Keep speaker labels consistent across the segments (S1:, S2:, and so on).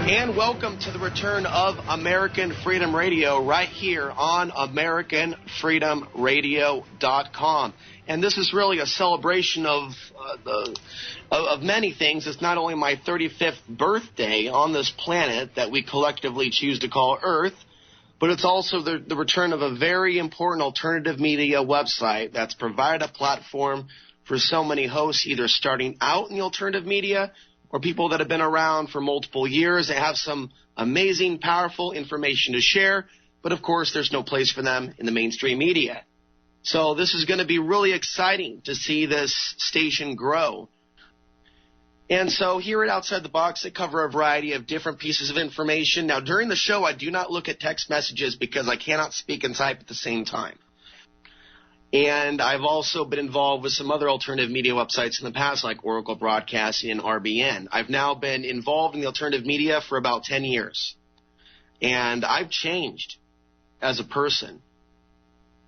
S1: And welcome to the return of American Freedom Radio right here on AmericanFreedomRadio.com. And this is really a celebration of many things. It's not only my 35th birthday on this planet that we collectively choose to call Earth, but it's also the return of a very important alternative media website that's provided a platform for so many hosts either starting out in the alternative media or people that have been around for multiple years that have some amazing, powerful information to share, but of course there's no place for them in the mainstream media. So this is going to be really exciting to see this station grow. And so here at Outside the Box, I cover a variety of different pieces of information. Now, during the show, I do not look at text messages because I cannot speak and type at the same time. And I've also been involved with some other alternative media websites in the past, like Oracle Broadcasting and RBN. I've now been involved in the alternative media for about 10 years. And I've changed as a person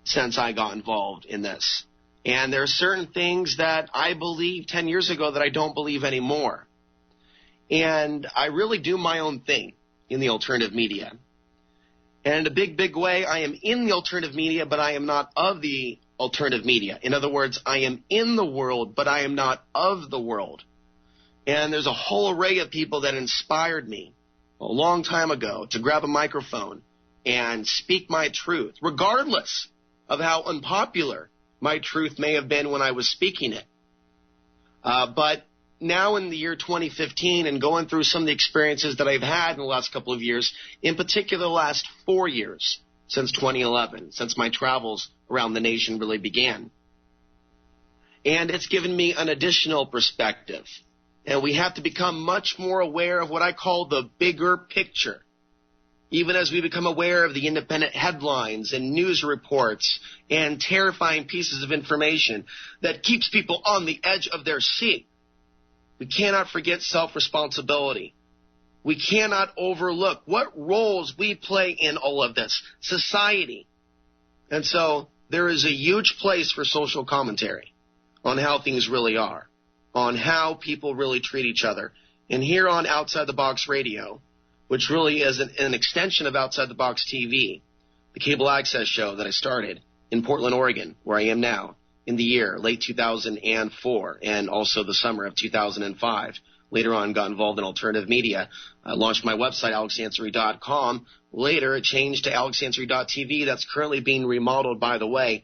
S1: since I got involved in this. And there are certain things that I believed 10 years ago that I don't believe anymore. And I really do my own thing in the alternative media. And in a big, big way, I am in the alternative media, but I am not of the alternative media. In other words, I am in the world, but I am not of the world. And there's a whole array of people that inspired me a long time ago to grab a microphone and speak my truth, regardless of how unpopular my truth may have been when I was speaking it. But now in the year 2015 and going through some of the experiences that I've had in the last couple of years, in particular the last 4 years since 2011, since my travels around the nation really began. And it's given me an additional perspective. And we have to become much more aware of what I call the bigger picture. Even as we become aware of the independent headlines and news reports and terrifying pieces of information that keeps people on the edge of their seat, we cannot forget self-responsibility. We cannot overlook what roles we play in all of this, society. And so there is a huge place for social commentary on how things really are, on how people really treat each other. And here on Outside the Box Radio, which really is an extension of Outside the Box TV, the cable access show that I started in Portland, Oregon, where I am now, in the year late 2004 and also the summer of 2005. Later on, got involved in alternative media. I launched my website, alexansary.com. Later, it changed to alexansary.tv. That's currently being remodeled, by the way.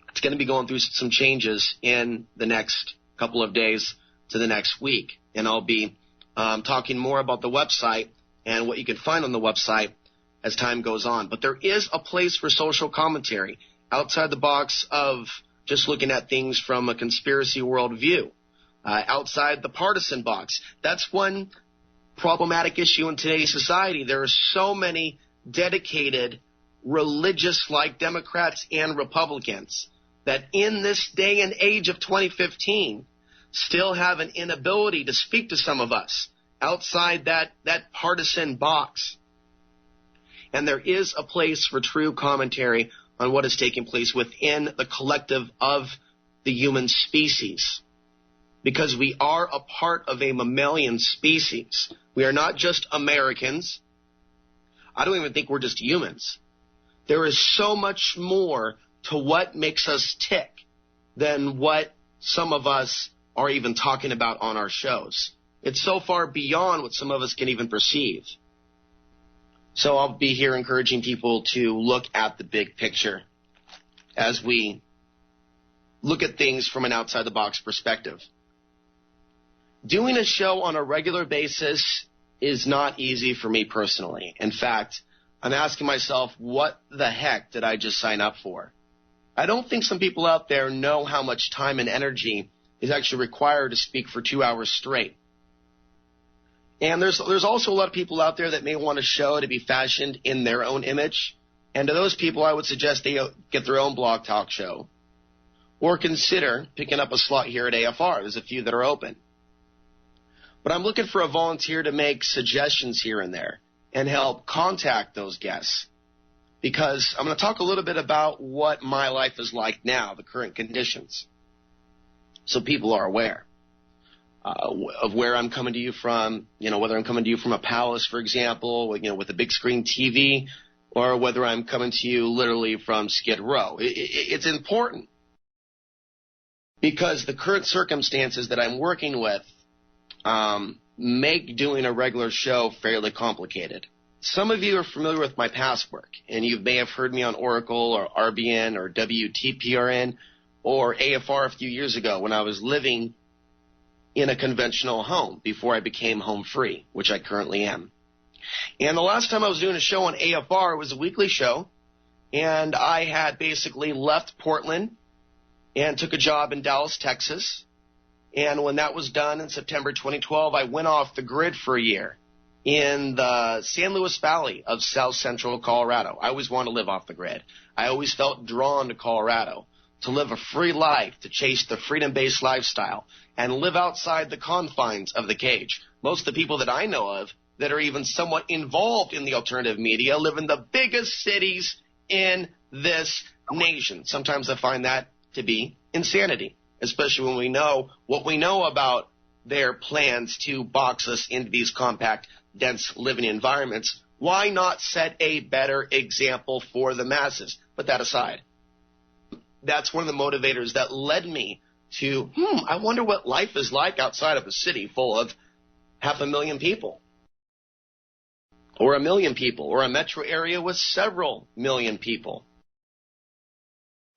S1: It's going to be going through some changes in the next couple of days to the next week. And I'll be talking more about the website and what you can find on the website as time goes on. But there is a place for social commentary outside the box of just looking at things from a conspiracy worldview. Outside the partisan box. That's one problematic issue in today's society. There are so many dedicated, religious-like Democrats and Republicans that in this day and age of 2015 still have an inability to speak to some of us outside that partisan box. And there is a place for true commentary on what is taking place within the collective of the human species. Because we are a part of a mammalian species. We are not just Americans. I don't even think we're just humans. There is so much more to what makes us tick than what some of us are even talking about on our shows. It's so far beyond what some of us can even perceive. So I'll be here encouraging people to look at the big picture as we look at things from an outside-the-box perspective. Doing a show on a regular basis is not easy for me personally. In fact, I'm asking myself, what the heck did I just sign up for? I don't think some people out there know how much time and energy is actually required to speak for 2 hours straight. And there's also a lot of people out there that may want a show to be fashioned in their own image. And to those people, I would suggest they get their own blog talk show or consider picking up a slot here at AFR. There's a few that are open. But I'm looking for a volunteer to make suggestions here and there and help contact those guests. Because I'm going to talk a little bit about what my life is like now, the current conditions, so people are aware. of where I'm coming to you from, whether I'm coming to you from a palace, for example, with a big screen TV, or whether I'm coming to you literally from Skid Row. It's important because the current circumstances that I'm working with make doing a regular show fairly complicated. Some of you are familiar with my past work, and you may have heard me on Oracle or RBN or WTPRN or AFR a few years ago when I was living in a conventional home before I became home free, which I currently am. And the last time I was doing a show on AFR, it was a weekly show, and I had basically left Portland and took a job in Dallas, Texas. And when that was done in September 2012, I went off the grid for a year in the San Luis Valley of South Central Colorado. I always wanted to live off the grid. I always felt drawn to Colorado, to live a free life, to chase the freedom-based lifestyle, and live outside the confines of the cage. Most of the people that I know of that are even somewhat involved in the alternative media live in the biggest cities in this nation. Sometimes I find that to be insanity, especially when we know what we know about their plans to box us into these compact, dense living environments. Why not set a better example for the masses? Put that aside. That's one of the motivators that led me to, I wonder what life is like outside of a city full of 500,000 people, or 1 million people, or a metro area with several million people.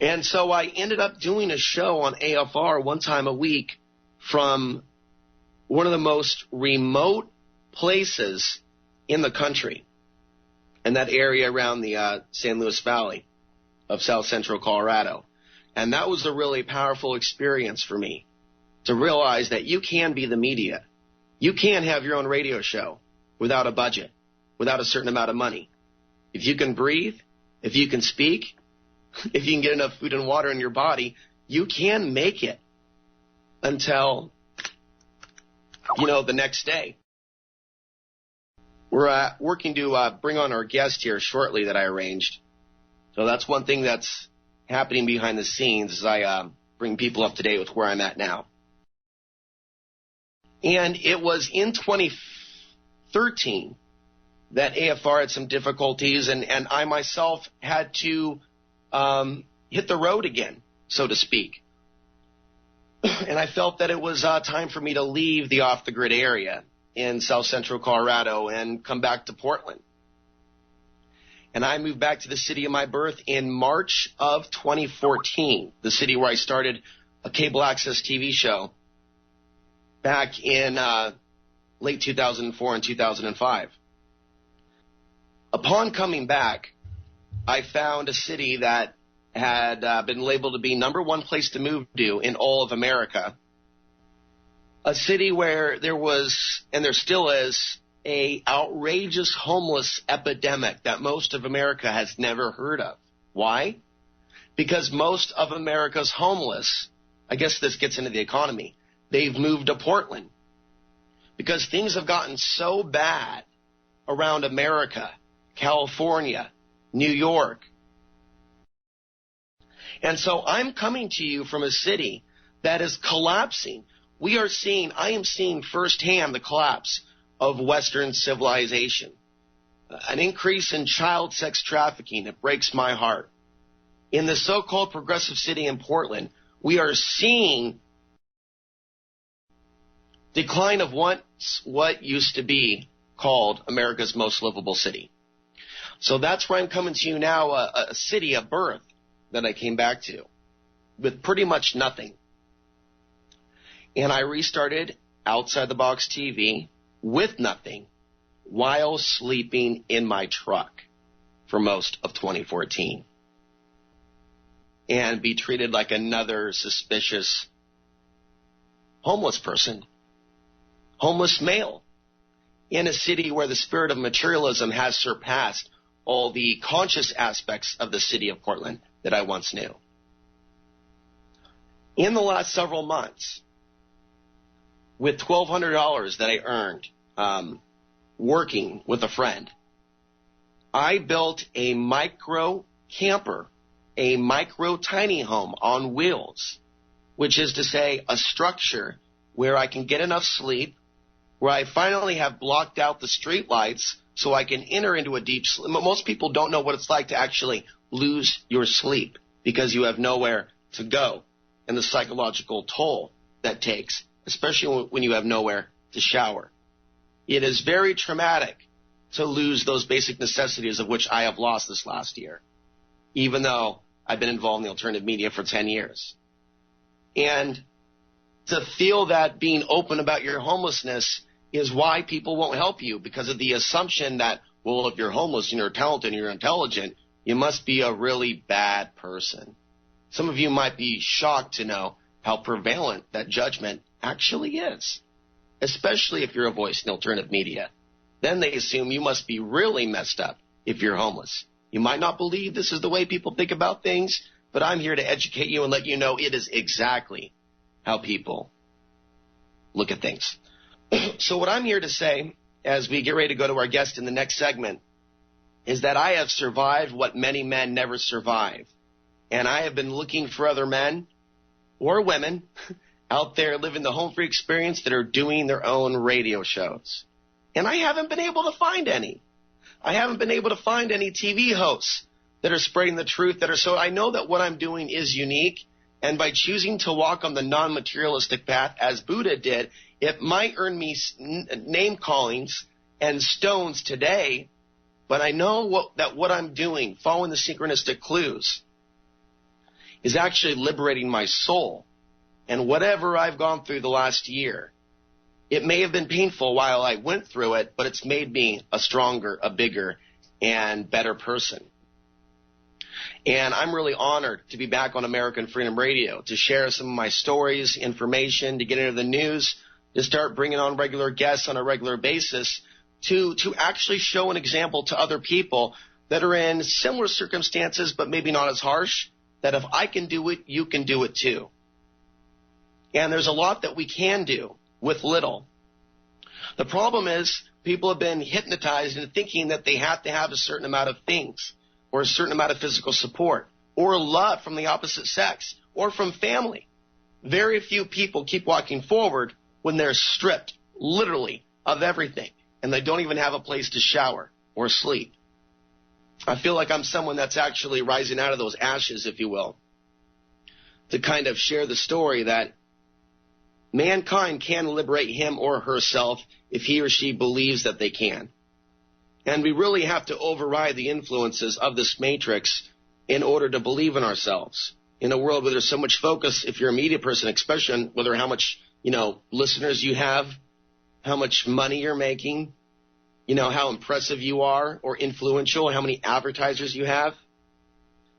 S1: And so I ended up doing a show on AFR one time a week from one of the most remote places in the country, in that area around the San Luis Valley of South Central Colorado. And that was a really powerful experience for me, to realize that you can be the media. You can have your own radio show without a budget, without a certain amount of money. If you can breathe, if you can speak, if you can get enough food and water in your body, you can make it until, the next day. We're working to bring on our guest here shortly that I arranged. So that's one thing that's happening behind the scenes as I bring people up to date with where I'm at now. And it was in 2013 that AFR had some difficulties, and I myself had to hit the road again, so to speak. And I felt that it was time for me to leave the off-the-grid area in South Central Colorado and come back to Portland. And I moved back to the city of my birth in March of 2014, the city where I started a cable access TV show back in late 2004 and 2005. Upon coming back, I found a city that had been labeled to be #1 place to move to in all of America. A city where there was, and there still is, a outrageous homeless epidemic that most of America has never heard of. Why? Because most of America's homeless, I guess this gets into the economy, they've moved to Portland. Because things have gotten so bad around America, California, New York. And so I'm coming to you from a city that is collapsing. I am seeing firsthand the collapse of Western civilization. An increase in child sex trafficking that breaks my heart. In the so-called progressive city in Portland, we are seeing decline of what used to be called America's most livable city. So that's where I'm coming to you now, a city, a birth that I came back to with pretty much nothing. And I restarted Outside the Box TV with nothing while sleeping in my truck for most of 2014 and be treated like another suspicious homeless person, homeless male, in a city where the spirit of materialism has surpassed all the conscious aspects of the city of Portland that I once knew. In the last several months, with $1,200 that I earned working with a friend, I built a micro camper, a micro tiny home on wheels, which is to say a structure where I can get enough sleep, where I finally have blocked out the street lights so I can enter into a deep sleep. Most people don't know what it's like to actually lose your sleep because you have nowhere to go, and the psychological toll that takes, especially when you have nowhere to shower. It is very traumatic to lose those basic necessities of which I have lost this last year, even though I've been involved in the alternative media for 10 years. And to feel that being open about your homelessness is why people won't help you, because of the assumption that, well, if you're homeless and you're talented and you're intelligent, you must be a really bad person. Some of you might be shocked to know how prevalent that judgment actually is, especially if you're a voice in alternative media. Then they assume you must be really messed up if you're homeless. You might not believe this is the way people think about things, but I'm here to educate you and let you know it is exactly how people look at things. So what I'm here to say, as we get ready to go to our guest in the next segment, is that I have survived what many men never survive. And I have been looking for other men or women out there living the home free experience that are doing their own radio shows. And I haven't been able to find any. I haven't been able to find any TV hosts that are spreading the truth that are so. I know that what I'm doing is unique, and by choosing to walk on the non-materialistic path as Buddha did, it might earn me name callings and stones today, but I know that what I'm doing, following the synchronistic clues, is actually liberating my soul. And whatever I've gone through the last year, it may have been painful while I went through it, but it's made me a stronger, a bigger, and better person. And I'm really honored to be back on American Freedom Radio, to share some of my stories, information, to get into the news, to start bringing on regular guests on a regular basis, to actually show an example to other people that are in similar circumstances, but maybe not as harsh, that if I can do it, you can do it too. And there's a lot that we can do with little. The problem is people have been hypnotized into thinking that they have to have a certain amount of things, or a certain amount of physical support, or love from the opposite sex, or from family. Very few people keep walking forward when they're stripped, literally, of everything, and they don't even have a place to shower or sleep. I feel like I'm someone that's actually rising out of those ashes, if you will, to kind of share the story that mankind can liberate him or herself if he or she believes that they can. And we really have to override the influences of this matrix in order to believe in ourselves. In a world where there's so much focus, if you're a media person, especially whether how much, listeners you have, how much money you're making, how impressive you are or influential, how many advertisers you have.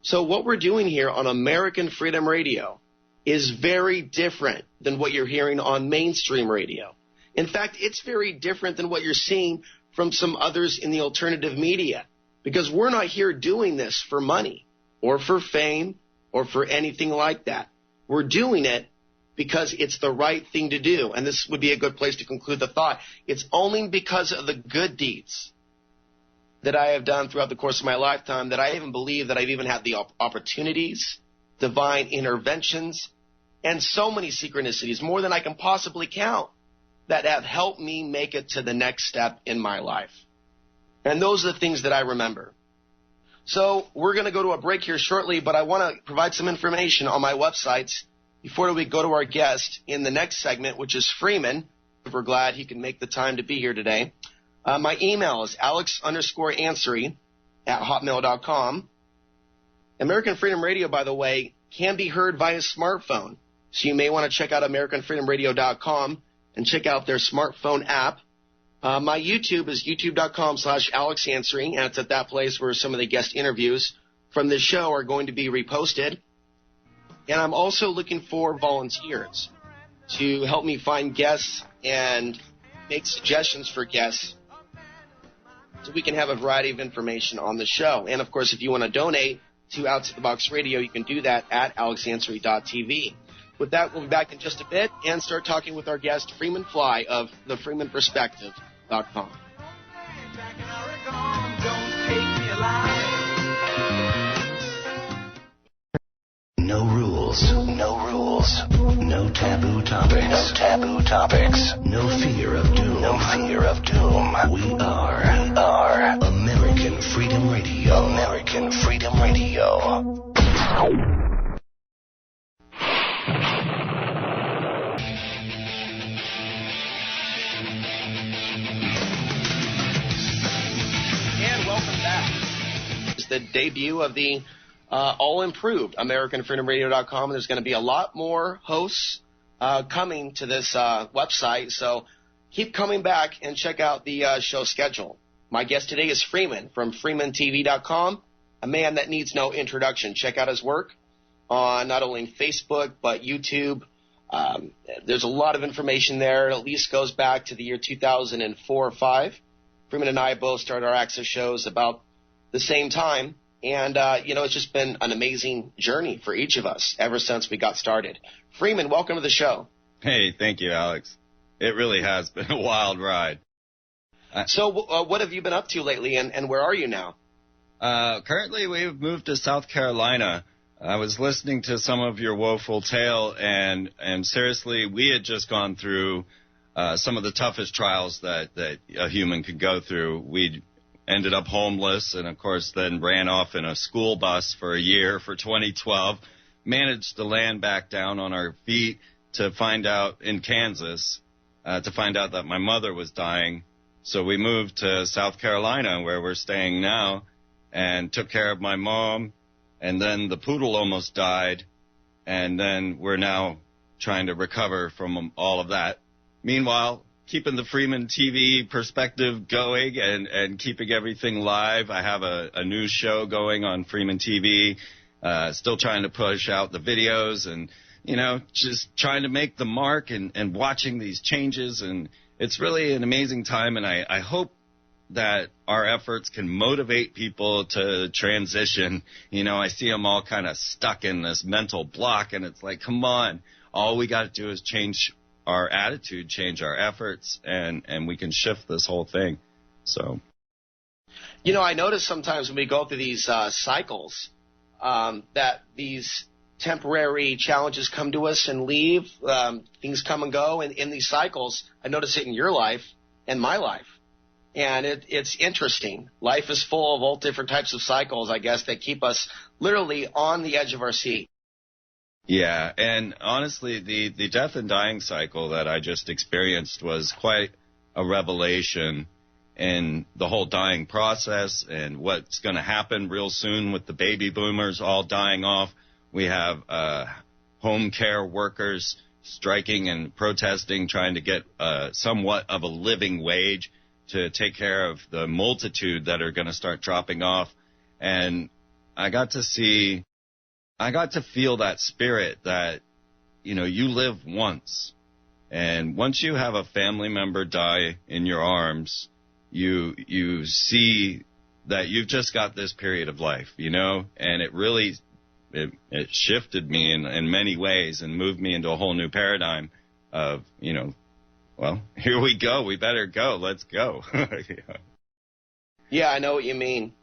S1: So what we're doing here on American Freedom Radio is very different than what you're hearing on mainstream radio. In fact, it's very different than what you're seeing from some others in the alternative media, because we're not here doing this for money or for fame or for anything like that. We're doing it because it's the right thing to do. And this would be a good place to conclude the thought. It's only because of the good deeds that I have done throughout the course of my lifetime that I even believe that I've even had the opportunities, divine interventions, and so many synchronicities, more than I can possibly count, that have helped me make it to the next step in my life. And those are the things that I remember. So we're going to go to a break here shortly, but I want to provide some information on my websites before we go to our guest in the next segment, which is Freeman. We're glad he can make the time to be here today. My email is alex_ansary@hotmail.com. American Freedom Radio, by the way, can be heard via smartphone. So you may want to check out AmericanFreedomRadio.com and check out their smartphone app. My YouTube is youtube.com/AlexAnsary, and it's at that place where some of the guest interviews from this show are going to be reposted. And I'm also looking for volunteers to help me find guests and make suggestions for guests so we can have a variety of information on the show. And, of course, if you want to donate to Outside the Box Radio, you can do that at alexansary.tv. With that, we'll be back in just a bit and start talking with our guest, Freeman Fly of thefreemanperspective.com.
S2: No rules, no rules, No taboo topics. No taboo topics. No fear of doom. No fear of doom. We are American Freedom Radio. American Freedom Radio.
S1: And welcome back. It's the debut of the all-improved AmericanFreedomRadio.com, and there's going to be a lot more hosts coming to this website, so keep coming back and check out the show schedule. My guest today is Freeman from FreemanTV.com, a man that needs no introduction. Check out his work on not only Facebook but YouTube. There's a lot of information there. It at least goes back to the year 2004 or 5. Freeman and I both started our Access shows about the same time. And, it's just been an amazing journey for each of us ever since we got started. Freeman, welcome to the show.
S3: Hey, thank you, Alex. It really has been a wild ride.
S1: So what have you been up to lately, and where are you now?
S3: Currently, we've moved to South Carolina. I was listening to some of your woeful tale, and seriously, we had just gone through some of the toughest trials that a human could go through. We ended up homeless and, of course, then ran off in a school bus for a year for 2012, managed to land back down on our feet to find out in Kansas, to find out that my mother was dying. So we moved to South Carolina, where we're staying now, and took care of my mom. And then the poodle almost died, and then we're now trying to recover from all of that. Meanwhile, keeping the Freeman TV perspective going and keeping everything live. I have a news show going on Freeman TV, still trying to push out the videos and, just trying to make the mark and watching these changes. And it's really an amazing time, and I hope that our efforts can motivate people to transition. I see them all kind of stuck in this mental block, and it's like, come on, all we got to do is change our attitude, change our efforts, and we can shift this whole thing. So,
S1: I notice sometimes when we go through these cycles that these temporary challenges come to us and leave. Things come and go, and in these cycles, I notice it in your life and my life. And it's interesting. Life is full of all different types of cycles, I guess, that keep us literally on the edge of our seat.
S3: Yeah, and honestly, the death and dying cycle that I just experienced was quite a revelation in the whole dying process and what's going to happen real soon with the baby boomers all dying off. We have home care workers striking and protesting, trying to get somewhat of a living wage to take care of the multitude that are going to start dropping off. And I got to feel that spirit that, you live once. And once you have a family member die in your arms, you see that you've just got this period of life, and it really, it shifted me in many ways and moved me into a whole new paradigm of, well, here we go. We better go. Let's go.
S1: Yeah, I know what you mean.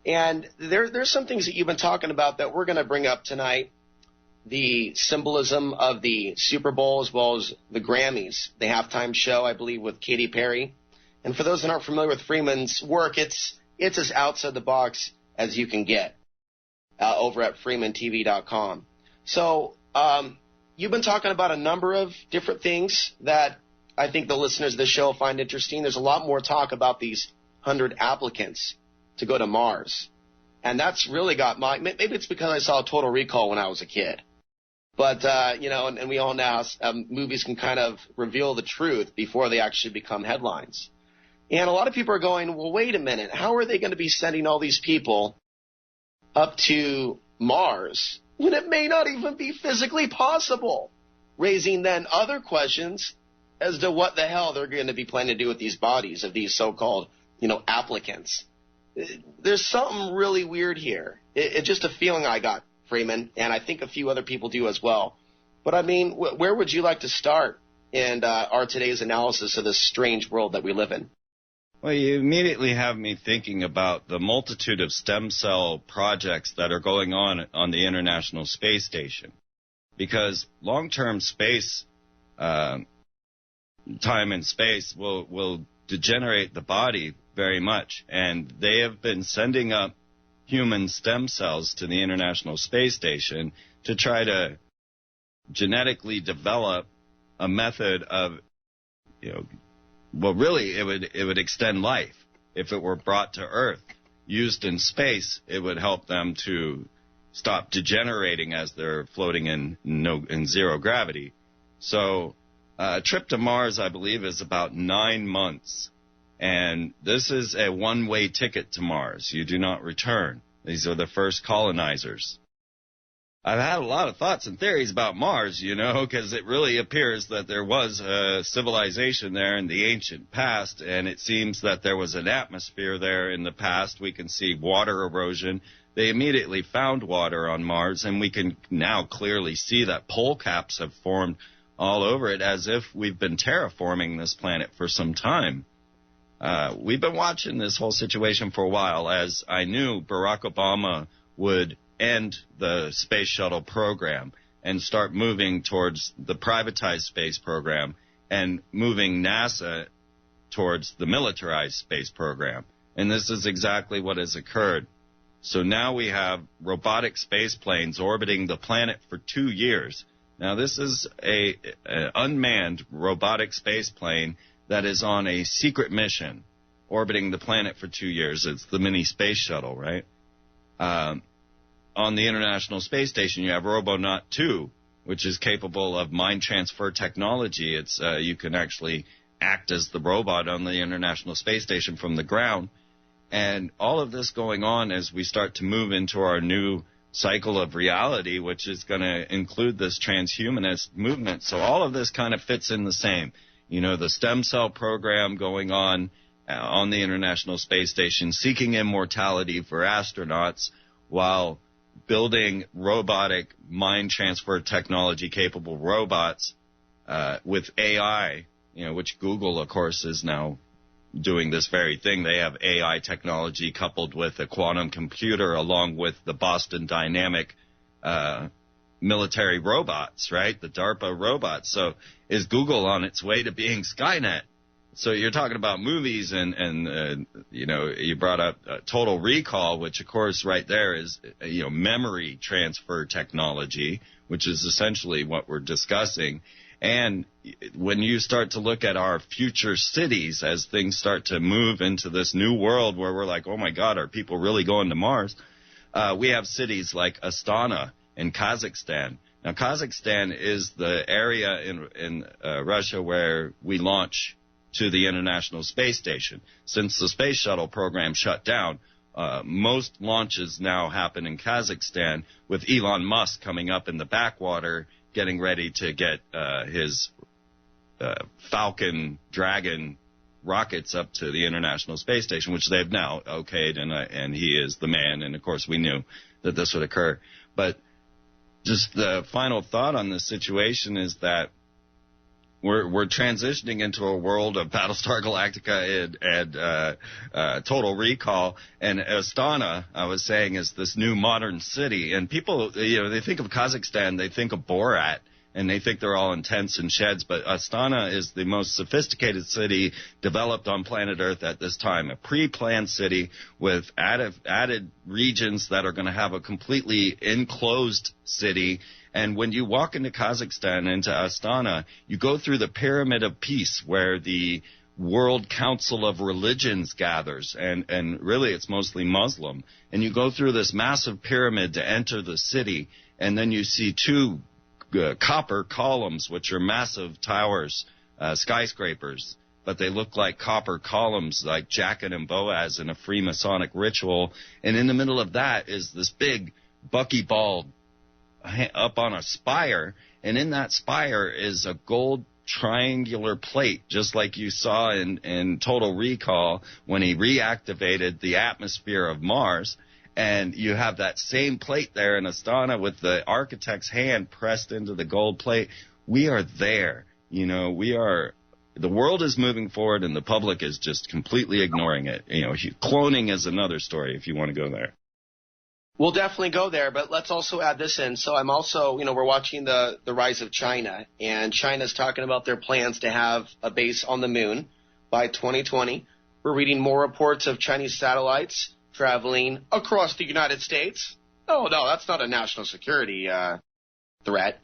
S1: And there's some things that you've been talking about that we're going to bring up tonight. The symbolism of the Super Bowl as well as the Grammys, the halftime show, I believe, with Katy Perry. And for those that aren't familiar with Freeman's work, it's as outside the box as you can get over at FreemanTV.com. So you've been talking about a number of different things that I think the listeners of the show find interesting. There's a lot more talk about these 100 applicants to go to Mars. And that's really got maybe it's because I saw Total Recall when I was a kid. But, and we all know how movies can kind of reveal the truth before they actually become headlines. And a lot of people are going, well, wait a minute, how are they going to be sending all these people up to Mars when it may not even be physically possible? Raising then other questions as to what the hell they're going to be planning to do with these bodies of these so-called, applicants. There's something really weird here. It's just a feeling I got, Freeman, and I think a few other people do as well. But, I mean, where would you like to start in our today's analysis of this strange world that we live in?
S3: Well, you immediately have me thinking about the multitude of stem cell projects that are going on the International Space Station. because long-term space, time and space will degenerate the body very much. And they have been sending up human stem cells to the International Space Station to try to genetically develop a method of, well, really it would extend life if it were brought to Earth. Used in space, it would help them to stop degenerating as they're floating in zero gravity. So a trip to Mars, I believe, is about 9 months. And this is a one-way ticket to Mars. You do not return. These are the first colonizers. I've had a lot of thoughts and theories about Mars, because it really appears that there was a civilization there in the ancient past, and it seems that there was an atmosphere there in the past. We can see water erosion. They immediately found water on Mars, and we can now clearly see that pole caps have formed all over it, as if we've been terraforming this planet for some time. We've been watching this whole situation for a while, as I knew Barack Obama would end the space shuttle program and start moving towards the privatized space program and moving NASA towards the militarized space program. And this is exactly what has occurred. So now we have robotic space planes orbiting the planet for 2 years. Now this is an unmanned robotic space plane that is on a secret mission orbiting the planet for 2 years. It's the mini space shuttle, right? On the International Space Station, you have Robonaut 2, which is capable of mind transfer technology. It's you can actually act as the robot on the International Space Station from the ground. And all of this going on as we start to move into our new cycle of reality, which is going to include this transhumanist movement. So all of this kind of fits in the same. The stem cell program going on the International Space Station, seeking immortality for astronauts while building robotic mind transfer technology capable robots with AI, which Google, of course, is now doing this very thing. They have AI technology coupled with a quantum computer along with the Boston Dynamic military robots, right? The DARPA robots. So is Google on its way to being Skynet? So you're talking about movies and you brought up Total Recall, which, of course, right there is, memory transfer technology, which is essentially what we're discussing. And when you start to look at our future cities as things start to move into this new world where we're like, oh, my God, are people really going to Mars? We have cities like Astana in Kazakhstan. Now, Kazakhstan is the area in Russia where we launch to the International Space Station. Since the space shuttle program shut down, most launches now happen in Kazakhstan, with Elon Musk coming up in the backwater, getting ready to get his Falcon Dragon rockets up to the International Space Station, which they've now okayed, and he is the man. And, of course, we knew that this would occur. But just the final thought on this situation is that we're transitioning into a world of Battlestar Galactica and Total Recall. And Astana, I was saying, is this new modern city. And people, they think of Kazakhstan, they think of Borat, and they think they're all in tents and sheds. But Astana is the most sophisticated city developed on planet Earth at this time, a pre-planned city with added regions that are going to have a completely enclosed city. And when you walk into Kazakhstan, into Astana, you go through the Pyramid of Peace, where the World Council of Religions gathers, and really it's mostly Muslim. And you go through this massive pyramid to enter the city, and then you see two copper columns, which are massive towers, skyscrapers, but they look like copper columns, like Jachin and Boaz in a Freemasonic ritual. And in the middle of that is this big buckyball up on a spire, and in that spire is a gold triangular plate, just like you saw in Total Recall when he reactivated the atmosphere of Mars. And you have that same plate there in Astana with the architect's hand pressed into the gold plate. We are there. The world is moving forward, and the public is just completely ignoring it. Cloning is another story if you want to go there.
S1: We'll definitely go there, but let's also add this in. So I'm also, we're watching the rise of China, and China's talking about their plans to have a base on the moon by 2020. We're reading more reports of Chinese satellites traveling across the United States. Oh, no, that's not a national security threat,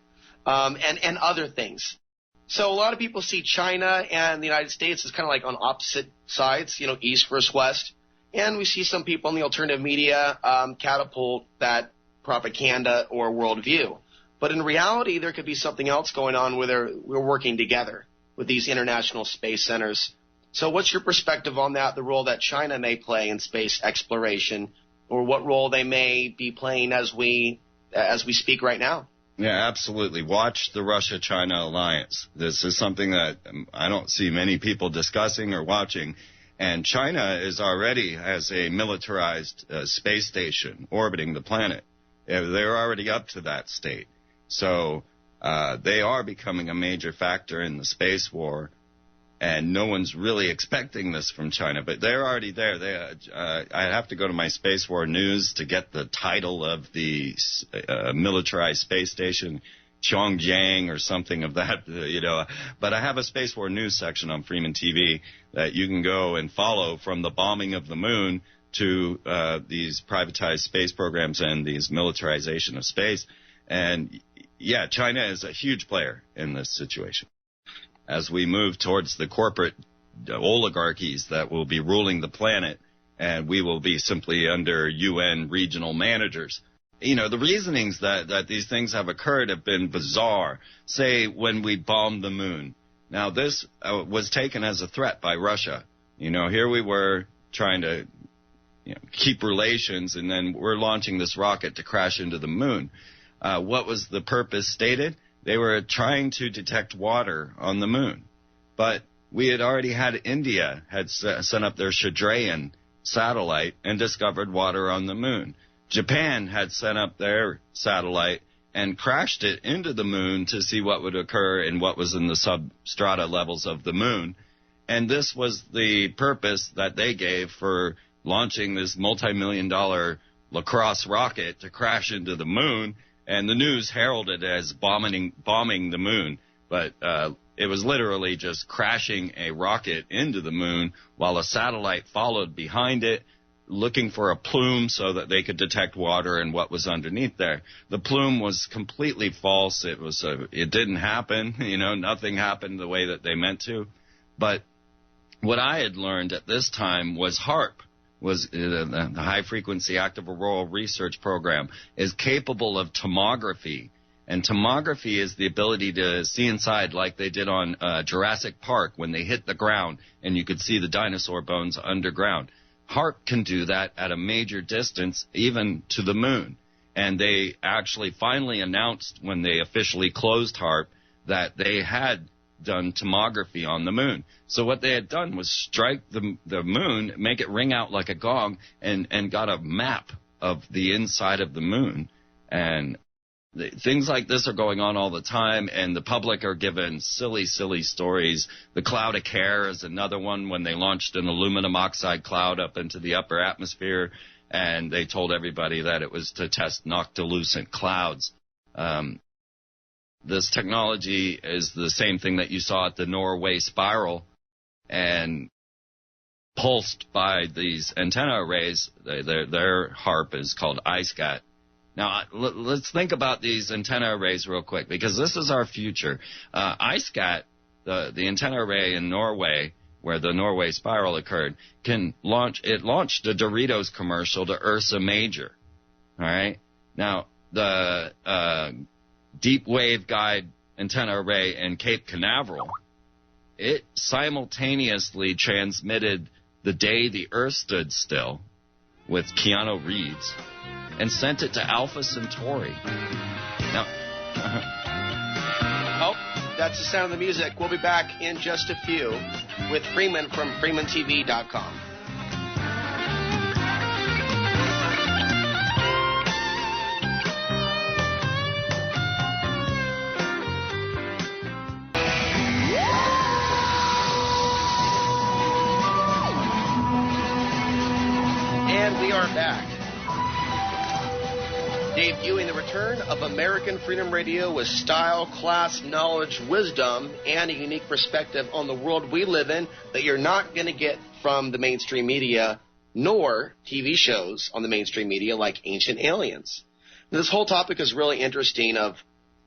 S1: and other things. So a lot of people see China and the United States as kind of like on opposite sides, east versus west. And we see some people in the alternative media catapult that propaganda or worldview. But in reality, there could be something else going on where we're working together with these international space centers. So what's your perspective on that, the role that China may play in space exploration, or what role they may be playing as we speak right now?
S3: Yeah, absolutely. Watch the Russia-China alliance. This is something that I don't see many people discussing or watching. And China has a militarized space station orbiting the planet. They're already up to that state. So they are becoming a major factor in the space war. And no one's really expecting this from China, but they're already there. I have to go to my Space War News to get the title of the militarized space station, Chongjiang or something of that, But I have a Space War News section on Freeman TV that you can go and follow, from the bombing of the moon to these privatized space programs and these militarization of space. And, yeah, China is a huge player in this situation. As we move towards the corporate oligarchies that will be ruling the planet, and we will be simply under UN regional managers. The reasonings that these things have occurred have been bizarre. Say, when we bombed the moon. Now, this was taken as a threat by Russia. Here we were trying to keep relations, and then we're launching this rocket to crash into the moon. What was the purpose stated? They were trying to detect water on the moon. But we had already had India had sent up their Chandrayaan satellite and discovered water on the moon. Japan had sent up their satellite and crashed it into the moon to see what would occur and what was in the substrata levels of the moon. And this was the purpose that they gave for launching this multi-million-dollar lacrosse rocket to crash into the moon. And the news heralded it as bombing the moon. But it was literally just crashing a rocket into the moon while a satellite followed behind it, looking for a plume so that they could detect water and what was underneath there. The plume was completely false. It didn't happen. Nothing happened the way that they meant to. But what I had learned at this time was HAARP, was the High Frequency Active Auroral Research Program, is capable of tomography. And tomography is the ability to see inside, like they did on Jurassic Park when they hit the ground and you could see the dinosaur bones underground. HAARP can do that at a major distance, even to the moon. And they actually finally announced, when they officially closed HAARP, that they had done tomography on the moon. So what they had done was strike the moon, make it ring out like a gong, and got a map of the inside of the moon. And things like this are going on all the time, and the public are given silly, silly stories. The cloud of care is another one, when they launched an aluminum oxide cloud up into the upper atmosphere, and they told everybody that it was to test noctilucent clouds. This technology is the same thing that you saw at the Norway spiral, and pulsed by these antenna arrays. Their HAARP is called iSCAT. Now, let's think about these antenna arrays real quick, because this is our future. iSCAT, the antenna array in Norway, where the Norway spiral occurred, launched a Doritos commercial to Ursa Major. All right? Now, the deep wave guide antenna array in Cape Canaveral, it simultaneously transmitted The Day the Earth Stood Still with Keanu Reeves and sent it to Alpha Centauri. Now,
S1: oh, that's the sound of the music. We'll be back in just a few with Freeman from FreemanTV.com. And we are back. Debuting the return of American Freedom Radio with style, class, knowledge, wisdom, and a unique perspective on the world we live in that you're not going to get from the mainstream media, nor TV shows on the mainstream media like Ancient Aliens. Now, this whole topic is really interesting of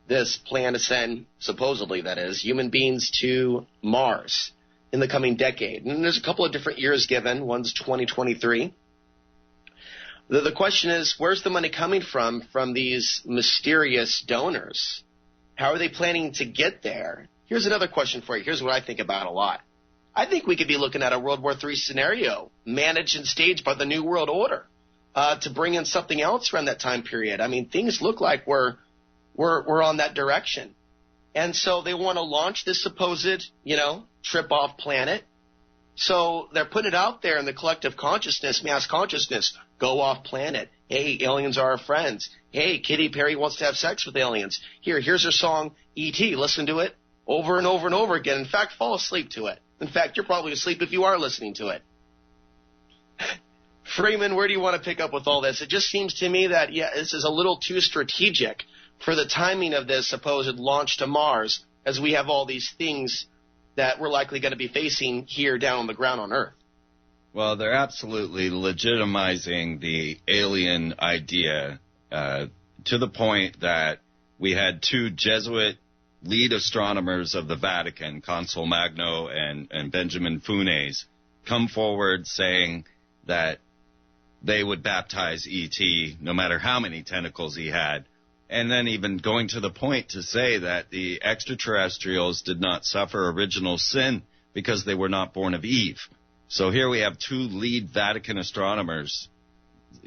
S1: this plan to send, supposedly that is, human beings to Mars in the coming decade. And there's a couple of different years given. One's 2023. The question is, where's the money coming from these mysterious donors? How are they planning to get there? Here's another question for you. Here's what I think about a lot. I think we could be looking at a World War III scenario managed and staged by the New World Order to bring in something else around that time period. I mean, things look like we're on that direction. And so they want to launch this supposed, trip-off planet. So they're putting it out there in the collective consciousness, mass consciousness, go off planet. Hey, aliens are our friends. Hey, Katy Perry wants to have sex with aliens. Here's her song, E.T. Listen to it over and over and over again. In fact, fall asleep to it. In fact, you're probably asleep if you are listening to it. Freeman, where do you want to pick up with all this? It just seems to me that, this is a little too strategic for the timing of this supposed launch to Mars, as we have all these things that we're likely going to be facing here down on the ground on Earth.
S3: Well, they're absolutely legitimizing the alien idea to the point that we had two Jesuit lead astronomers of the Vatican, Consul Magno and Benjamin Funes, come forward saying that they would baptize E.T. no matter how many tentacles he had. And then even going to the point to say that the extraterrestrials did not suffer original sin because they were not born of Eve. So here we have two lead Vatican astronomers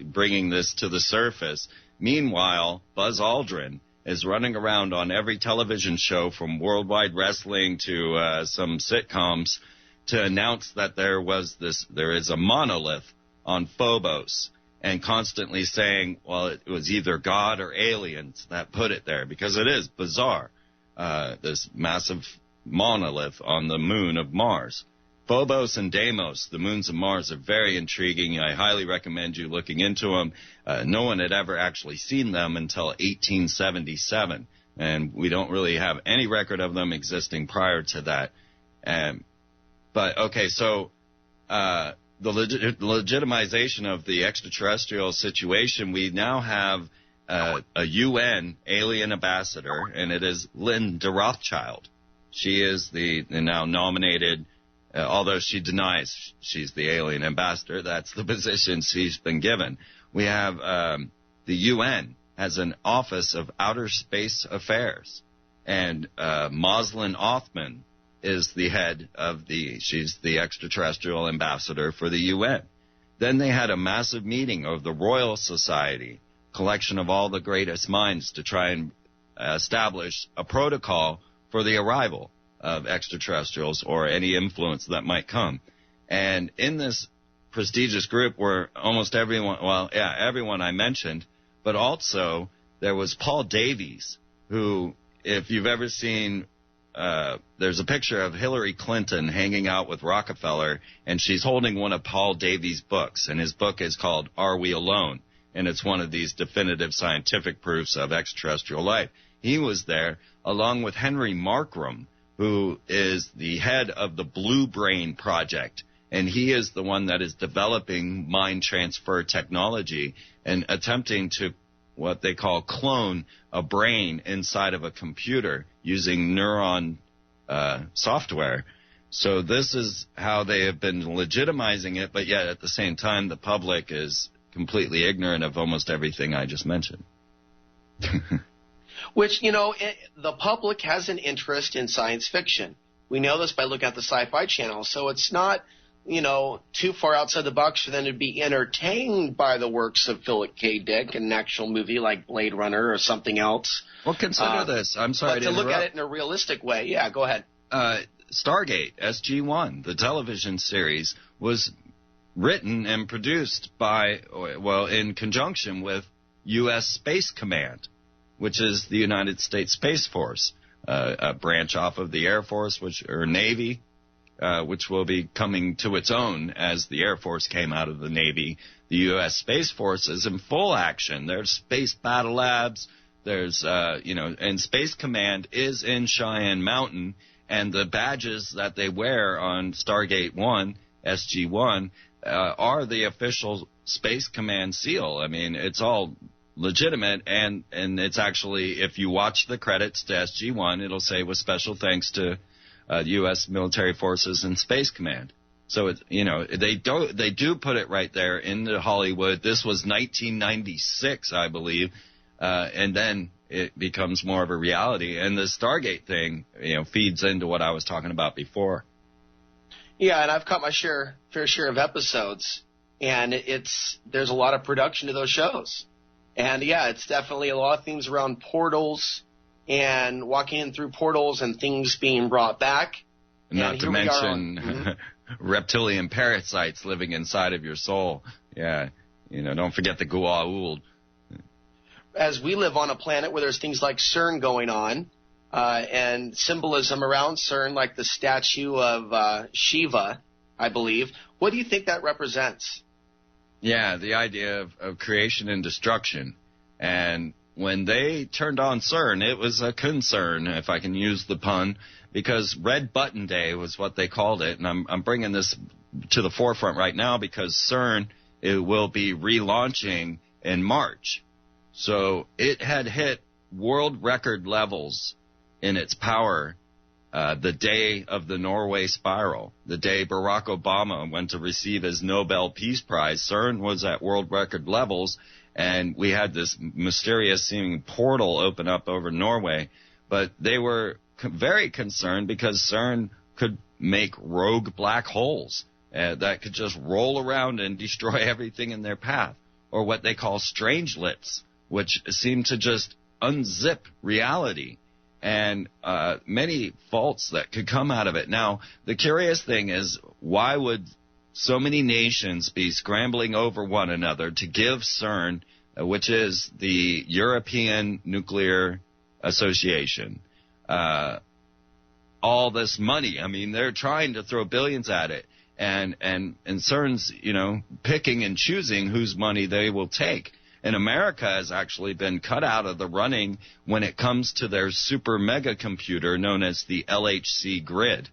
S3: bringing this to the surface. Meanwhile, Buzz Aldrin is running around on every television show from Worldwide Wrestling to some sitcoms to announce that there is a monolith on Phobos, and constantly saying, well, it was either God or aliens that put it there, because it is bizarre, this massive monolith on the moon of Mars. Phobos and Deimos, the moons of Mars, are very intriguing. I highly recommend you looking into them. No one had ever actually seen them until 1877, and we don't really have any record of them existing prior to that. The legitimization of the extraterrestrial situation, we now have a UN alien ambassador, and it is Linda Rothschild. She is the now nominated, although she denies she's the alien ambassador. That's the position she's been given. We have the UN has an Office of Outer Space Affairs, and Moslin Othman is the head of she's the extraterrestrial ambassador for the UN. Then they had a massive meeting of the Royal Society, collection of all the greatest minds, to try and establish a protocol for the arrival of extraterrestrials or any influence that might come. And in this prestigious group were almost everyone I mentioned, but also there was Paul Davies, who, if you've ever seen, there's a picture of Hillary Clinton hanging out with Rockefeller, and she's holding one of Paul Davies' books, and his book is called Are We Alone? And it's one of these definitive scientific proofs of extraterrestrial life. He was there, along with Henry Markram, who is the head of the Blue Brain Project, and he is the one that is developing mind transfer technology and attempting to what they call clone a brain inside of a computer using neuron software. So this is how they have been legitimizing it, but yet at the same time the public is completely ignorant of almost everything I just mentioned.
S1: Which, the public has an interest in science fiction. We know this by looking at the Sci-Fi Channel. So it's not, too far outside the box for them to be entertained by the works of Philip K. Dick in an actual movie like Blade Runner or something else.
S3: Well, consider this. I'm sorry to interrupt.
S1: Look at it in a realistic way. Yeah, go ahead.
S3: Stargate, SG-1, the television series, was written and produced in conjunction with U.S. Space Command, which is the United States Space Force, a branch off of the Air Force or Navy, which will be coming to its own as the Air Force came out of the Navy. The U.S. Space Force is in full action. There's space battle labs. There's, and Space Command is in Cheyenne Mountain, and the badges that they wear on Stargate 1, SG-1, are the official Space Command seal. I mean, it's all legitimate, and it's actually, if you watch the credits to SG-1, it'll say with special thanks to U.S. military forces and Space Command. So it's, they do put it right there into Hollywood. This was 1996, I believe, and then it becomes more of a reality. And the Stargate thing, feeds into what I was talking about before.
S1: Yeah, and I've caught my fair share of episodes, and there's a lot of production to those shows. And yeah, it's definitely a lot of things around portals and walking in through portals and things being brought back.
S3: Not to mention reptilian parasites living inside of your soul. Yeah, don't forget the Goa'uld.
S1: As we live on a planet where there's things like CERN going on, and symbolism around CERN, like the statue of Shiva, I believe. What do you think that represents?
S3: Yeah, the idea of creation and destruction. And when they turned on CERN, it was a concern, if I can use the pun, because Red Button Day was what they called it. And I'm bringing this to the forefront right now because CERN, it will be relaunching in March. So it had hit world record levels in its power the day of the Norway spiral, the day Barack Obama went to receive his Nobel Peace Prize. CERN was at world record levels, and we had this mysterious-seeming portal open up over Norway. But they were very concerned because CERN could make rogue black holes that could just roll around and destroy everything in their path, or what they call strangelets, which seem to just unzip reality, and many faults that could come out of it. Now, the curious thing is, why would so many nations be scrambling over one another to give CERN, which is the European Nuclear Association, all this money? I mean, they're trying to throw billions at it, and CERN's, picking and choosing whose money they will take. And America has actually been cut out of the running when it comes to their super mega computer known as the LHC Grid.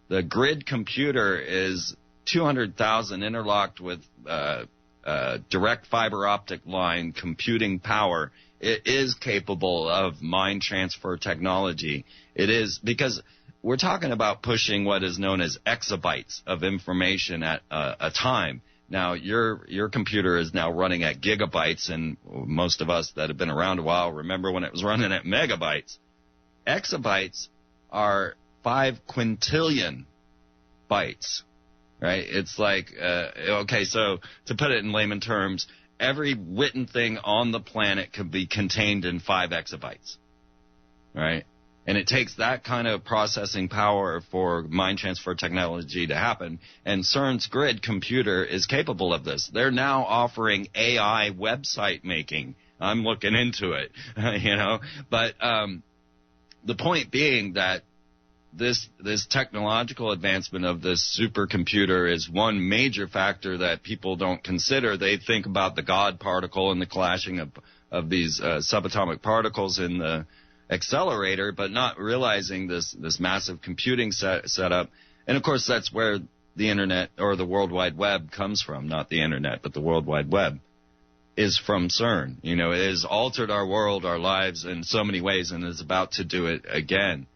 S3: The Grid computer is 200,000 interlocked with direct fiber optic line computing power. It is capable of mind transfer technology. It is, because we're talking about pushing what is known as exabytes of information at a time. Now, your computer is now running at gigabytes, and most of us that have been around a while remember when it was running at megabytes. Exabytes are 5 quintillion bytes, right? It's like, so to put it in layman terms, every written thing on the planet could be contained in 5 exabytes, right? And it takes that kind of processing power for mind transfer technology to happen. And CERN's Grid computer is capable of this. They're now offering AI website making. I'm looking into it, But the point being that this technological advancement of this supercomputer is one major factor that people don't consider. They think about the God particle and the clashing of these subatomic particles in the accelerator, but not realizing this massive computing setup. And of course, that's where the internet, or the World Wide Web, comes from. Not the internet, but the World Wide Web is from CERN. It has altered our world, our lives in so many ways, and is about to do it again.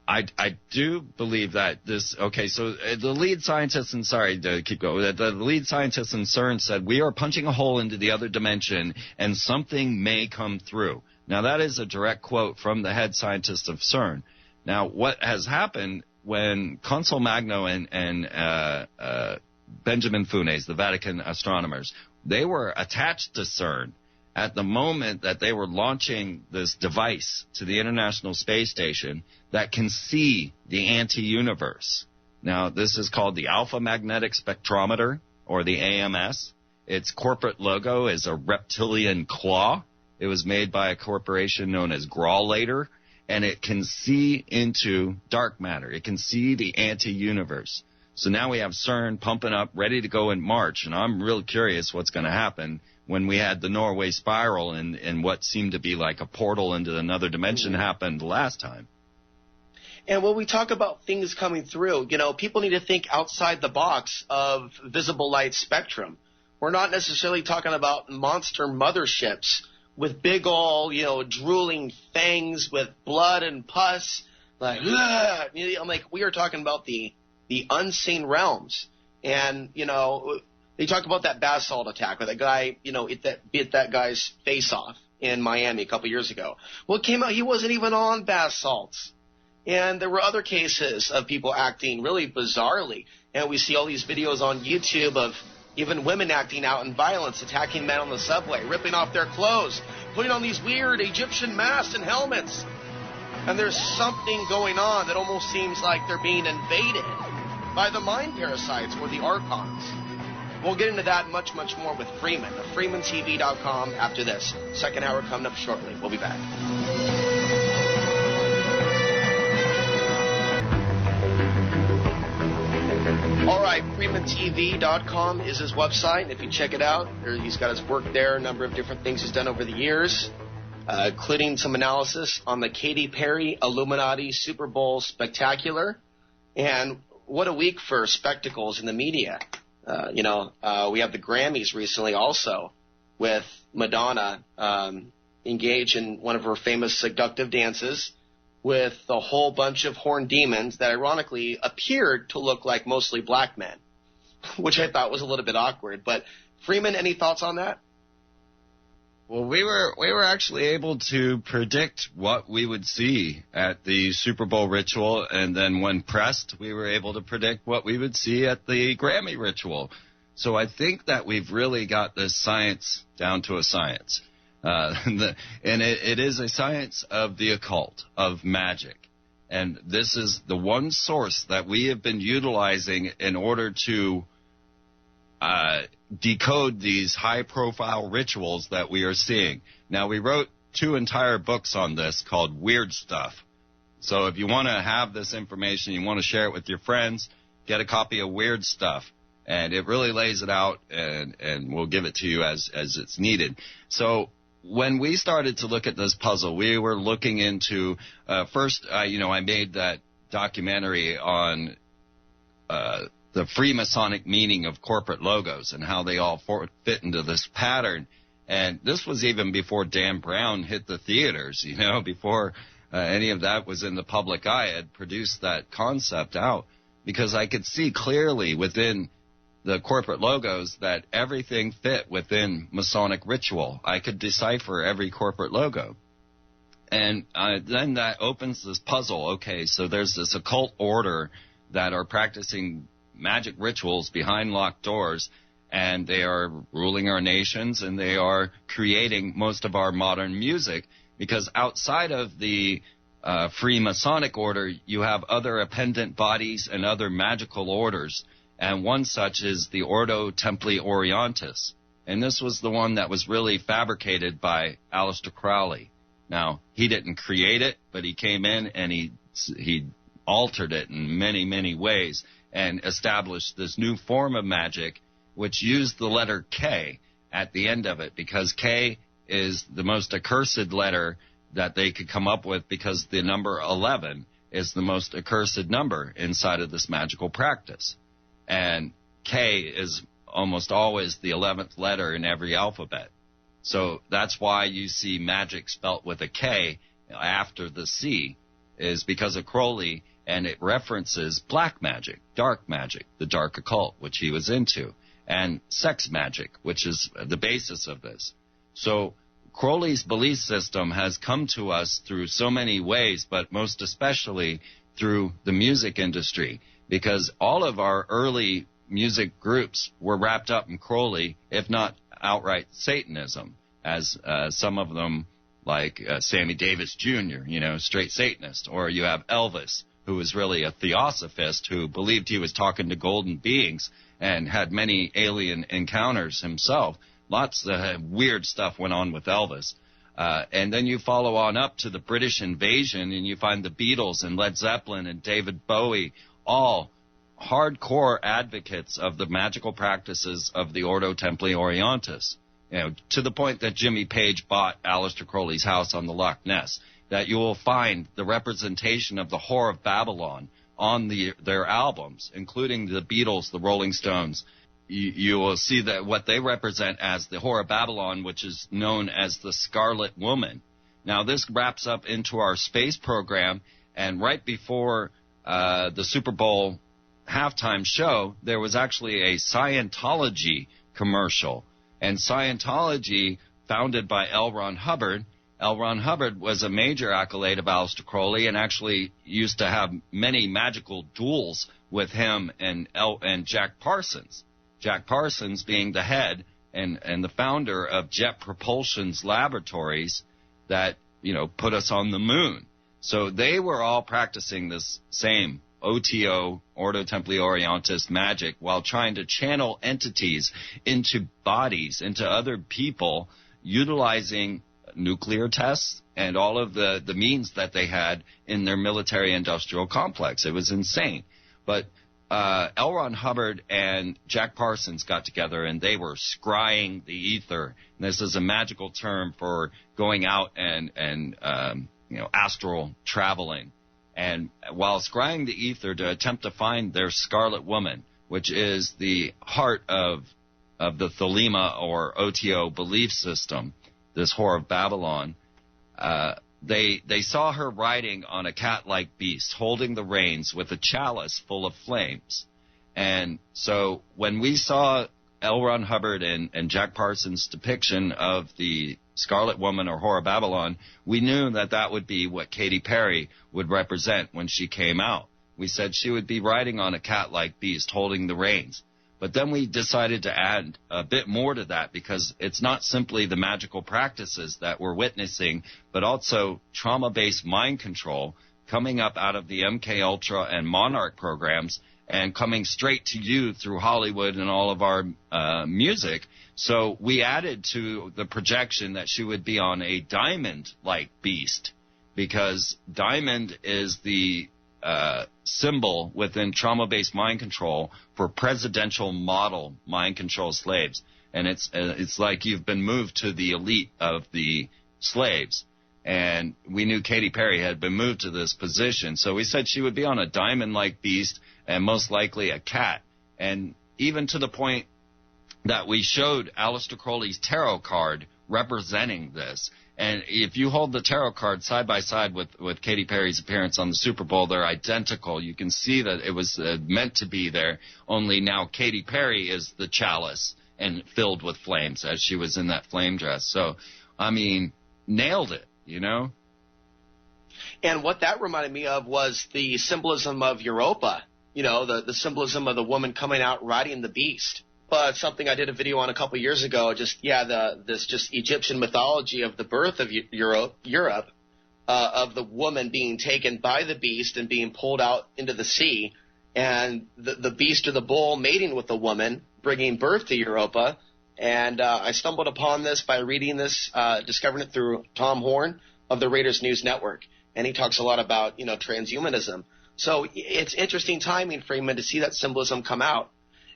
S3: I do believe that so the lead scientist, and sorry to keep going, the lead scientist in CERN said, we are punching a hole into the other dimension and something may come through. Now, that is a direct quote from the head scientist of CERN. Now, what has happened when Consul Magno and Benjamin Funes, the Vatican astronomers, they were attached to CERN at the moment that they were launching this device to the International Space Station that can see the anti-universe. Now, this is called the Alpha Magnetic Spectrometer, or the AMS. Its corporate logo is a reptilian claw. It was made by a corporation known as Grawlator, and it can see into dark matter. It can see the anti-universe. So now we have CERN pumping up, ready to go in March, and I'm real curious what's going to happen when we had the Norway spiral and what seemed to be like a portal into another dimension happened last time.
S1: And when we talk about things coming through, people need to think outside the box of visible light spectrum. We're not necessarily talking about monster motherships with big old, drooling fangs with blood and pus. I'm like, we are talking about the unseen realms. And, they talk about that bath salt attack where that guy, bit that guy's face off in Miami a couple years ago. Well, it came out he wasn't even on bath salts. And there were other cases of people acting really bizarrely. And we see all these videos on YouTube of even women acting out in violence, attacking men on the subway, ripping off their clothes, putting on these weird Egyptian masks and helmets. And there's something going on that almost seems like they're being invaded by the mind parasites or the archons. We'll get into that much, much more with Freeman of FreemanTV.com after this. Second hour coming up shortly. We'll be back. All right, FreemanTV.com is his website. If you check it out, he's got his work there, a number of different things he's done over the years, including some analysis on the Katy Perry Illuminati Super Bowl Spectacular. And what a week for spectacles in the media. We have the Grammys recently also with Madonna engage in one of her famous seductive dances with a whole bunch of horned demons that ironically appeared to look like mostly black men, which I thought was a little bit awkward. But Freeman, any thoughts on that?
S3: Well, we were actually able to predict what we would see at the Super Bowl ritual, and then when pressed, we were able to predict what we would see at the Grammy ritual. So I think that we've really got this science down to a science. And it is a science of the occult, of magic. And this is the one source that we have been utilizing in order to decode these high-profile rituals that we are seeing. Now, we wrote 2 entire books on this called Weird Stuff. So if you want to have this information, you want to share it with your friends, get a copy of Weird Stuff. And it really lays it out, and we'll give it to you as it's needed. So when we started to look at this puzzle, we were looking into first, I made that documentary on the Freemasonic meaning of corporate logos and how they all fit into this pattern. And this was even before Dan Brown hit the theaters, before any of that was in the public eye. I had produced that concept out because I could see clearly within the corporate logos that everything fit within Masonic ritual. I could decipher every corporate logo. And then that opens this puzzle. Okay, so there's this occult order that are practicing magic rituals behind locked doors, and they are ruling our nations, and they are creating most of our modern music, because outside of the Freemasonic order, you have other appendant bodies and other magical orders. And one such is the Ordo Templi Orientis. And this was the one that was really fabricated by Aleister Crowley. Now, he didn't create it, but he came in and he altered it in many, many ways and established this new form of magic, which used the letter K at the end of it, because K is the most accursed letter that they could come up with, because the number 11 is the most accursed number inside of this magical practice. And K is almost always the 11th letter in every alphabet. So that's why you see magic spelt with a K after the C, is because of Crowley, and it references black magic, the dark occult, which he was into, and sex magic, which is the basis of this. So Crowley's belief system has come to us through so many ways, but most especially through the music industry, because all of our early music groups were wrapped up in Crowley, if not outright Satanism, as some of them, like Sammy Davis Jr., straight Satanist. Or you have Elvis, who was really a theosophist who believed he was talking to golden beings and had many alien encounters himself. Lots of weird stuff went on with Elvis. And then you follow on up to the British invasion, and you find the Beatles and Led Zeppelin and David Bowie, all hardcore advocates of the magical practices of the Ordo Templi Orientis, to the point that Jimmy Page bought Aleister Crowley's house on the Loch Ness, that you will find the representation of the Whore of Babylon on their albums, including the Beatles, the Rolling Stones. You will see that what they represent as the Whore of Babylon, which is known as the Scarlet Woman. Now, this wraps up into our space program, and right before the Super Bowl halftime show, there was actually a Scientology commercial. And Scientology, founded by L. Ron Hubbard, L. Ron Hubbard was a major accolade of Aleister Crowley and actually used to have many magical duels with him and Jack Parsons. Jack Parsons being the head and the founder of Jet Propulsion's laboratories that, put us on the moon. So they were all practicing this same OTO, Ordo Templi Orientis magic, while trying to channel entities into bodies, into other people, utilizing nuclear tests and all of the means that they had in their military-industrial complex. It was insane. But L. Ron Hubbard and Jack Parsons got together, and they were scrying the ether. And this is a magical term for going out and astral traveling. And while scrying the ether to attempt to find their Scarlet Woman, which is the heart of the Thelema or OTO belief system, this Whore of Babylon, they saw her riding on a cat-like beast, holding the reins with a chalice full of flames. And so when we saw L. Ron Hubbard and Jack Parsons' depiction of the Scarlet Woman or Whore of Babylon, we knew that would be what Katy Perry would represent when she came out. We said she would be riding on a cat-like beast, holding the reins. But then we decided to add a bit more to that, because it's not simply the magical practices that we're witnessing, but also trauma-based mind control coming up out of the MK Ultra and Monarch programs and coming straight to you through Hollywood and all of our music. So we added to the projection that she would be on a diamond-like beast, because diamond is the symbol within trauma-based mind control for presidential model mind control slaves. And it's like you've been moved to the elite of the slaves. And we knew Katy Perry had been moved to this position. So we said she would be on a diamond-like beast and most likely a cat. And even to the point that we showed Aleister Crowley's tarot card representing this. And if you hold the tarot card side by side with Katy Perry's appearance on the Super Bowl, they're identical. You can see that it was meant to be there, only now Katy Perry is the chalice and filled with flames as she was in that flame dress. So, nailed it,
S1: And what that reminded me of was the symbolism of Europa, the symbolism of the woman coming out riding the beast. But something I did a video on a couple years ago, this Egyptian mythology of the birth of Europe, of the woman being taken by the beast and being pulled out into the sea, and the beast or the bull mating with the woman, bringing birth to Europa. And I stumbled upon this by reading this, discovering it through Tom Horn of the Raiders News Network. And he talks a lot about, transhumanism. So it's interesting timing, Freeman, to see that symbolism come out.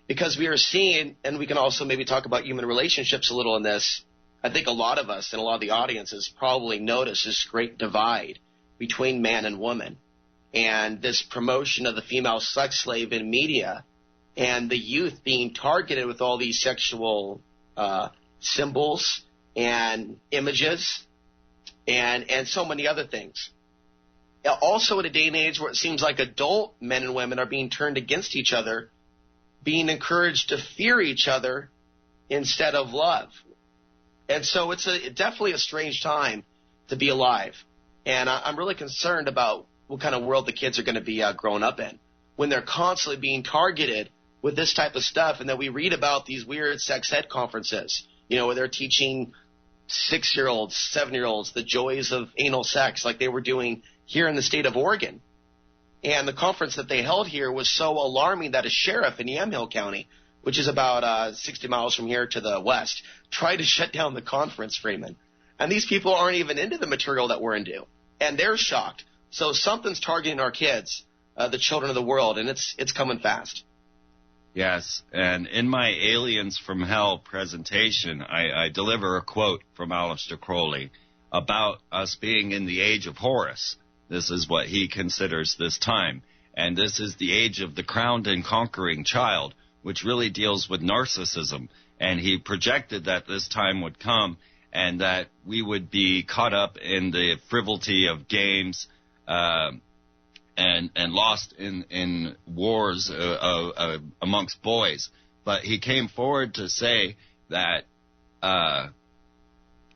S1: Because we are seeing, and we can also maybe talk about human relationships a little in this, I think a lot of us and a lot of the audience has probably noticed this great divide between man and woman, and this promotion of the female sex slave in media, and the youth being targeted with all these sexual symbols and images and so many other things. Also in a day and age where it seems like adult men and women are being turned against each other, being encouraged to fear each other instead of love. And so it's definitely a strange time to be alive. And I'm really concerned about what kind of world the kids are going to be growing up in when they're constantly being targeted with this type of stuff. And then we read about these weird sex ed conferences, where they're teaching 6-year-olds, 7-year-olds the joys of anal sex like they were doing here in the state of Oregon. And the conference that they held here was so alarming that a sheriff in Yamhill County, which is about 60 miles from here to the west, tried to shut down the conference, Freeman. And these people aren't even into the material that we're into. And they're shocked. So something's targeting our kids, the children of the world, and it's coming fast.
S3: Yes, and in my Aliens from Hell presentation, I deliver a quote from Aleister Crowley about us being in the age of Horus. This is what he considers this time. And this is the age of the crowned and conquering child, which really deals with narcissism. And he projected that this time would come and that we would be caught up in the frivolity of games and lost in wars amongst boys. But he came forward to say that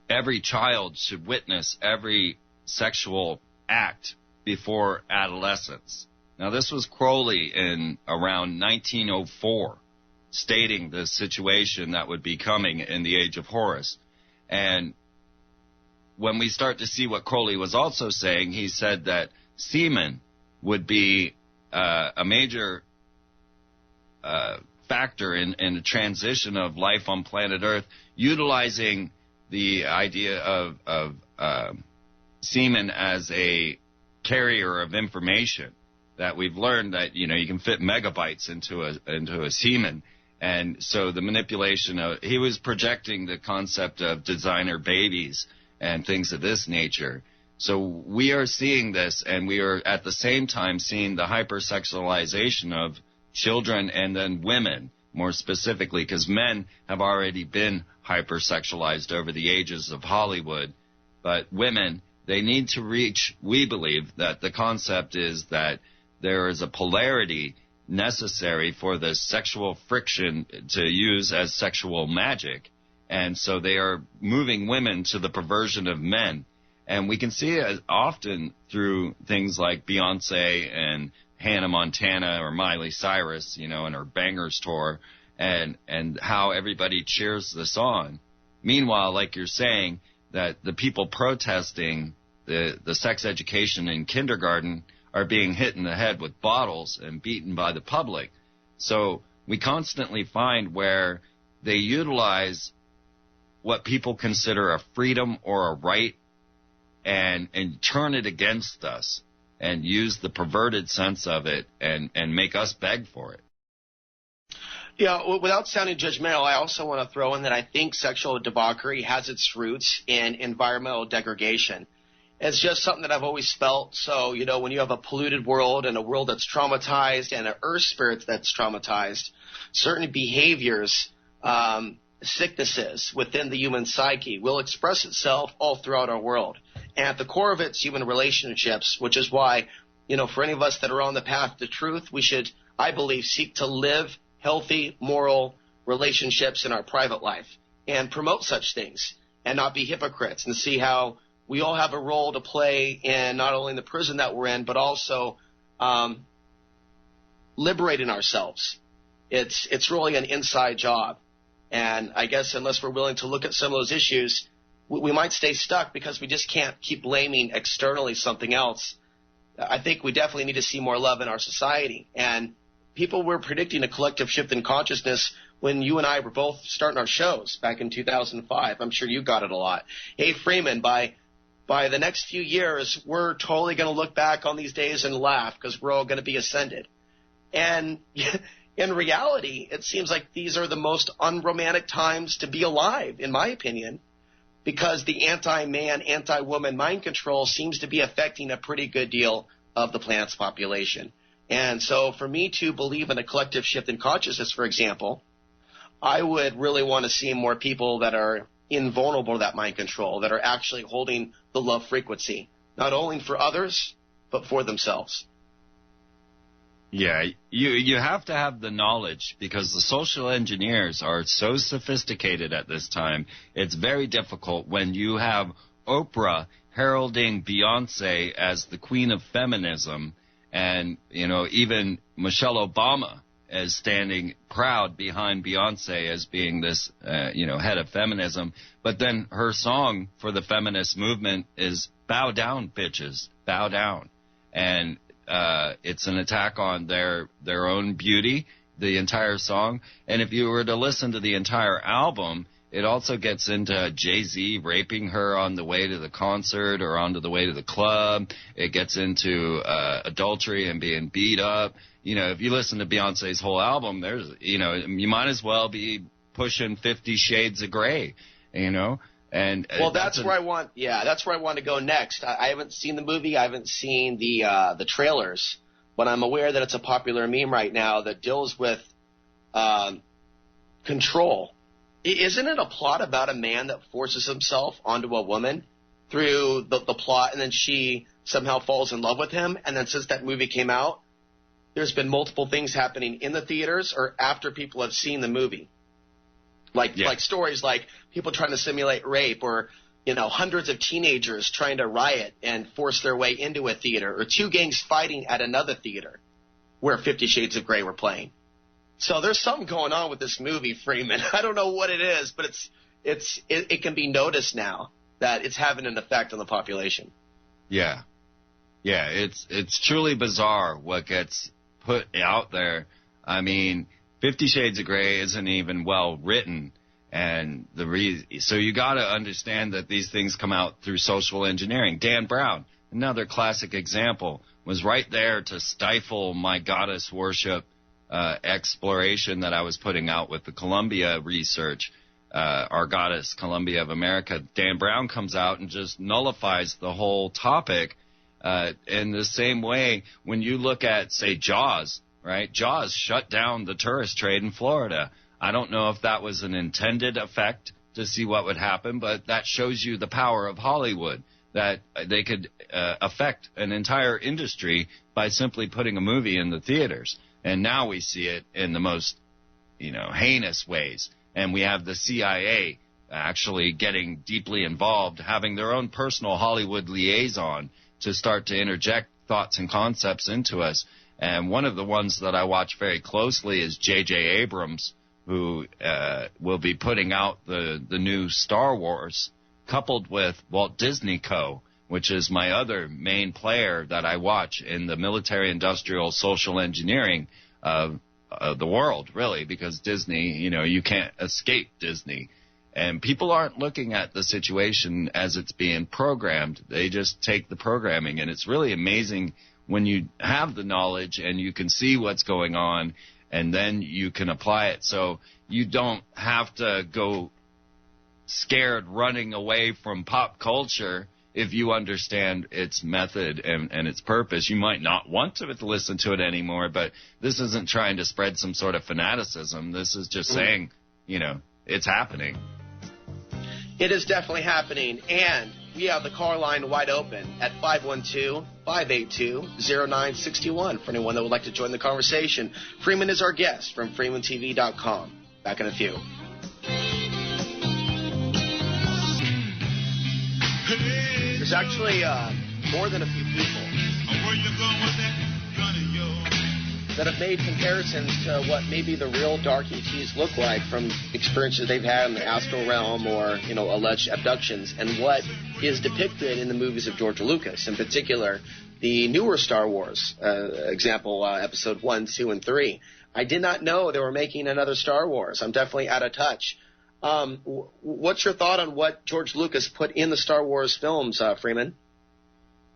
S3: every child should witness every sexual act before adolescence. Now, this was Crowley in around 1904, stating the situation that would be coming in the age of Horus. And when we start to see what Crowley was also saying, he said that semen would be a major factor in the transition of life on planet Earth, utilizing the idea of semen as a carrier of information. That we've learned that, you can fit megabytes into a semen. And so the manipulation he was projecting the concept of designer babies and things of this nature. So we are seeing this, and we are at the same time seeing the hypersexualization of children and then women, more specifically, because men have already been hypersexualized over the ages of Hollywood. But women, they need to reach, we believe that the concept is that there is a polarity necessary for the sexual friction to use as sexual magic. And so they are moving women to the perversion of men. And we can see it often through things like Beyonce and Hannah Montana or Miley Cyrus, in her Bangers tour, and how everybody cheers this on. Meanwhile, like you're saying, that the people protesting the sex education in kindergarten are being hit in the head with bottles and beaten by the public. So we constantly find where they utilize what people consider a freedom or a right and turn it against us and use the perverted sense of it and make us beg for it.
S1: Yeah, without sounding judgmental, I also want to throw in that I think sexual debauchery has its roots in environmental degradation. It's just something that I've always felt. So, when you have a polluted world and a world that's traumatized and an earth spirit that's traumatized, certain behaviors, sicknesses within the human psyche will express itself all throughout our world. And at the core of it's human relationships, which is why, for any of us that are on the path to truth, we should, I believe, seek to live healthy, moral relationships in our private life and promote such things and not be hypocrites and see how we all have a role to play in not only the prison that we're in, but also liberating ourselves. It's really an inside job. And I guess unless we're willing to look at some of those issues, we might stay stuck because we just can't keep blaming externally something else. I think we definitely need to see more love in our society. And people were predicting a collective shift in consciousness when you and I were both starting our shows back in 2005. I'm sure you got it a lot. Hey, Freeman, by the next few years, we're totally going to look back on these days and laugh because we're all going to be ascended. And in reality, it seems like these are the most unromantic times to be alive, in my opinion, because the anti-man, anti-woman mind control seems to be affecting a pretty good deal of the planet's population. And so for me to believe in a collective shift in consciousness, for example, I would really want to see more people that are invulnerable to that mind control, that are actually holding the love frequency, not only for others, but for themselves.
S3: Yeah, you have to have the knowledge because the social engineers are so sophisticated at this time. It's very difficult when you have Oprah heralding Beyonce as the queen of feminism and, even Michelle Obama as standing proud behind Beyonce as being this, head of feminism. But then her song for the feminist movement is bow down, bitches, bow down. And it's an attack on their own beauty, the entire song. And if you were to listen to the entire album, It also gets into Jay-Z raping her on the way to the concert or on the way to the club. It gets into adultery and being beat up. You know, if you listen to Beyonce's whole album, there's, you know, you might as well be pushing 50 Shades of Grey, you know. And
S1: well, that's where I want to go next. I haven't seen the movie. I haven't seen the trailers, but I'm aware that it's a popular meme right now that deals with control. Isn't it a plot about a man that forces himself onto a woman through the plot, and then she somehow falls in love with him? And then since that movie came out, there's been multiple things happening in the theaters or after people have seen the movie. Like stories like people trying to simulate rape, or, you know, hundreds of teenagers trying to riot and force their way into a theater, or two gangs fighting at another theater where 50 Shades of Grey were playing. So there's something going on with this movie, Freeman. I don't know what it is, but it can be noticed now that it's having an effect on the population. Yeah.
S3: Yeah, it's truly bizarre what gets put out there. I mean, 50 Shades of Grey isn't even well written, and so you got to understand that these things come out through social engineering. Dan Brown, another classic example, was right there to stifle my goddess worship exploration that I was putting out with the Columbia research, our goddess Columbia of America. Dan Brown comes out and just nullifies the whole topic. In the same way, when you look at, say, Jaws, right? Jaws shut down the tourist trade in Florida. I don't know if that was an intended effect to see what would happen, but that shows you the power of Hollywood, that they could affect an entire industry by simply putting a movie in the theaters. And now we see it in the most, you know, heinous ways. And we have the CIA actually getting deeply involved, having their own personal Hollywood liaison to start to interject thoughts and concepts into us. And one of the ones that I watch very closely is J.J. Abrams, who will be putting out the new Star Wars, coupled with Walt Disney Co., which is my other main player that I watch in the military-industrial social engineering of the world, really, because Disney, you know, you can't escape Disney. And people aren't looking at the situation as it's being programmed. They just take the programming, and it's really amazing when you have the knowledge and you can see what's going on, and then you can apply it. So you don't have to go scared running away from pop culture. If you understand its method and its purpose, you might not want to listen to it anymore, but this isn't trying to spread some sort of fanaticism. This is just saying, you know, it's happening.
S1: It is definitely happening, and we have the car line wide open at 512-582-0961 for anyone that would like to join the conversation. Freeman is our guest from freemantv.com. Back in a few. There's actually more than a few people that have made comparisons to what maybe the real dark ETs look like from experiences they've had in the astral realm or, you know, alleged abductions, and what is depicted in the movies of George Lucas, in particular the newer Star Wars, example, episode 1, 2, and 3. I did not know they were making another Star Wars. I'm definitely out of touch. What's your thought on what George Lucas put in the Star Wars films, Freeman?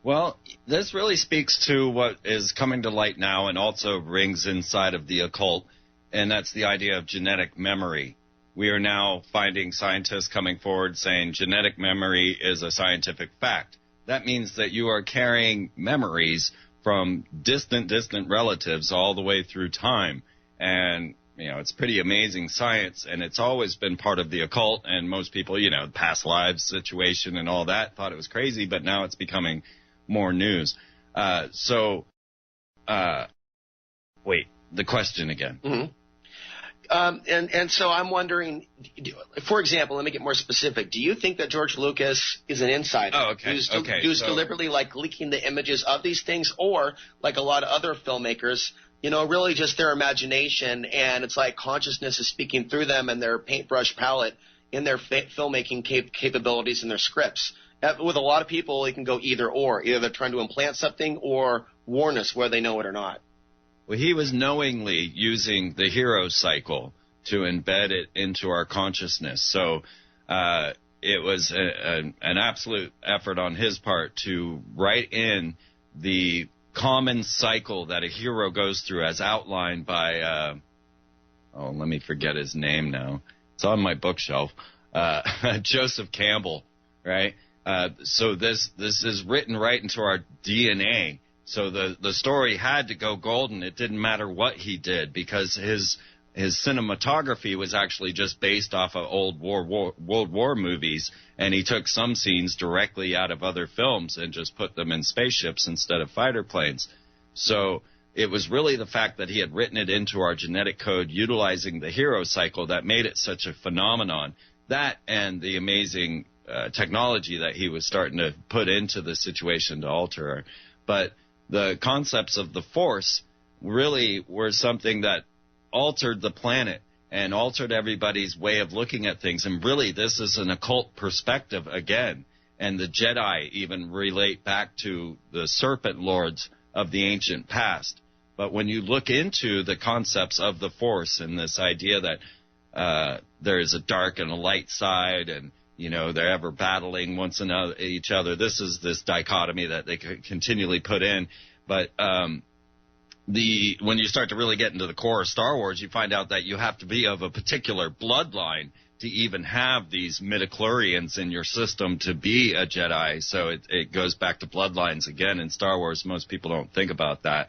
S3: Well, this really speaks to what is coming to light now and also rings inside of the occult, and that's the idea of genetic memory. We are now finding scientists coming forward saying genetic memory is a scientific fact. That means that you are carrying memories from distant relatives all the way through time. And, you know, it's pretty amazing science, and it's always been part of the occult, and most people, you know, past lives situation and all that, thought it was crazy, but now it's becoming more news. Wait, the question again.
S1: Mm-hmm. And so I'm wondering, for example, let me get more specific. Do you think that George Lucas is an insider?
S3: Oh, okay.
S1: Who's deliberately, like, leaking the images of these things, or, like a lot of other filmmakers, you know, really just their imagination, and it's like consciousness is speaking through them and their paintbrush palette in their filmmaking capabilities and their scripts. With a lot of people, it can go either or. Either they're trying to implant something or warn us whether they know it or not.
S3: Well, he was knowingly using the hero cycle to embed it into our consciousness. So it was an absolute effort on his part to write in the common cycle that a hero goes through as outlined by, let me forget his name now. It's on my bookshelf. Joseph Campbell, right? So this is written right into our DNA. So the story had to go golden. It didn't matter what he did, because his cinematography was actually just based off of old World War movies, and he took some scenes directly out of other films and just put them in spaceships instead of fighter planes. So it was really the fact that he had written it into our genetic code utilizing the hero cycle that made it such a phenomenon. That and the amazing technology that he was starting to put into the situation to alter her. But the concepts of the Force really were something that altered the planet and altered everybody's way of looking at things. And really, this is an occult perspective again. And the Jedi even relate back to the serpent lords of the ancient past. But when you look into the concepts of the Force and this idea that there is a dark and a light side, and they're ever battling each other. This is this dichotomy that they continually put in. But when you start to really get into the core of Star Wars, you find out that you have to be of a particular bloodline to even have these midichlorians in your system to be a Jedi. So it goes back to bloodlines again in Star Wars. Most people don't think about that.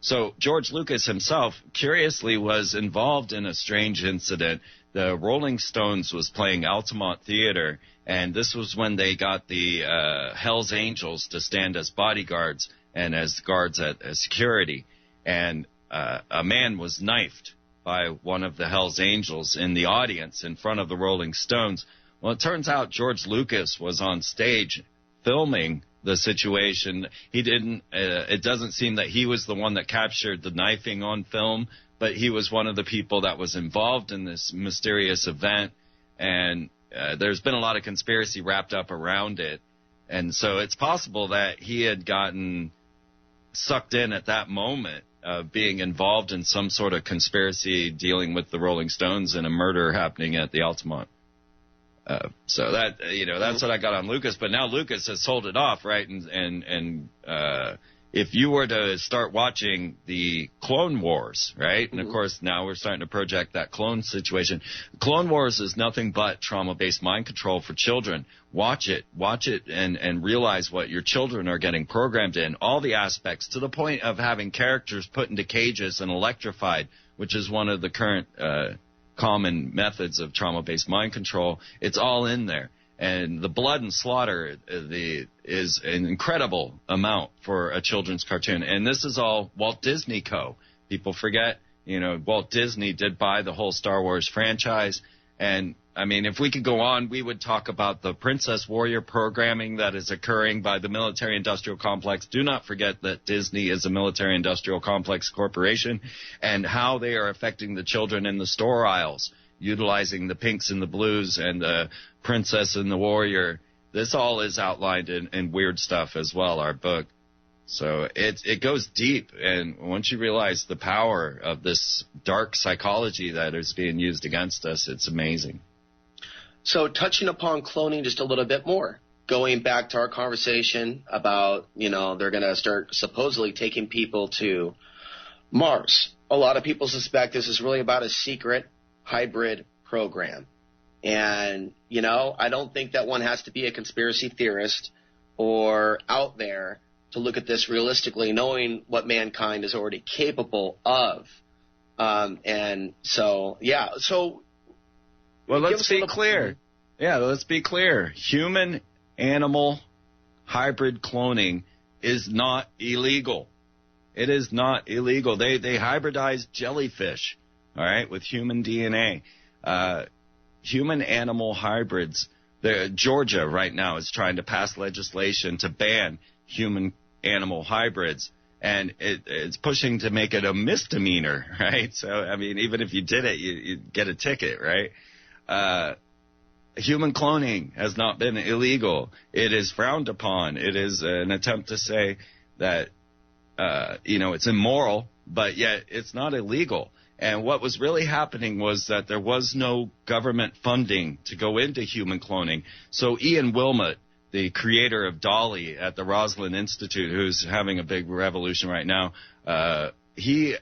S3: So George Lucas himself, curiously, was involved in a strange incident. The Rolling Stones was playing Altamont Theater, and this was when they got the Hells Angels to stand as bodyguards and as guards at security. And a man was knifed by one of the Hells Angels in the audience in front of the Rolling Stones. Well, it turns out George Lucas was on stage filming the situation. He didn't. It doesn't seem that he was the one that captured the knifing on film, but he was one of the people that was involved in this mysterious event. And there's been a lot of conspiracy wrapped up around it. And so it's possible that he had gotten sucked in at that moment, being involved in some sort of conspiracy dealing with the Rolling Stones and a murder happening at the Altamont. So that, that's what I got on Lucas. But now Lucas has sold it off, right? And if you were to start watching the Clone Wars, right? And of course now we're starting to project that clone situation. Clone Wars is nothing but trauma-based mind control for children. Watch it and realize what your children are getting programmed in, all the aspects, to the point of having characters put into cages and electrified, which is one of the current common methods of trauma-based mind control. It's all in there. And the blood and slaughter is an incredible amount for a children's cartoon. And this is all Walt Disney Co. People forget, Walt Disney did buy the whole Star Wars franchise. And, I mean, if we could go on, we would talk about the Princess Warrior programming that is occurring by the military-industrial complex. Do not forget that Disney is a military-industrial complex corporation, and how they are affecting the children in the store aisles, utilizing the pinks and the blues and the princess and the warrior. This all is outlined in Weird Stuff as well, our book. So it goes deep, and once you realize the power of this dark psychology that is being used against us, it's amazing.
S1: So touching upon cloning just a little bit more, going back to our conversation about, they're going to start supposedly taking people to Mars. A lot of people suspect this is really about a secret hybrid program. And, I don't think that one has to be a conspiracy theorist or out there to look at this realistically, knowing what mankind is already capable of. And so, yeah. So,
S3: well, let's be clear. Yeah, let's be clear. Human-animal hybrid cloning is not illegal. It is not illegal. They hybridize jellyfish, all right, with human DNA. Human-animal hybrids. Georgia right now is trying to pass legislation to ban human-animal hybrids, and it's pushing to make it a misdemeanor, right? So, I mean, even if you did it, you get a ticket, right? Human cloning has not been illegal. It is frowned upon. It is an attempt to say that, it's immoral, but yet it's not illegal. And what was really happening was that there was no government funding to go into human cloning. So Ian Wilmot, the creator of Dolly at the Roslin Institute, who's having a big revolution right now, he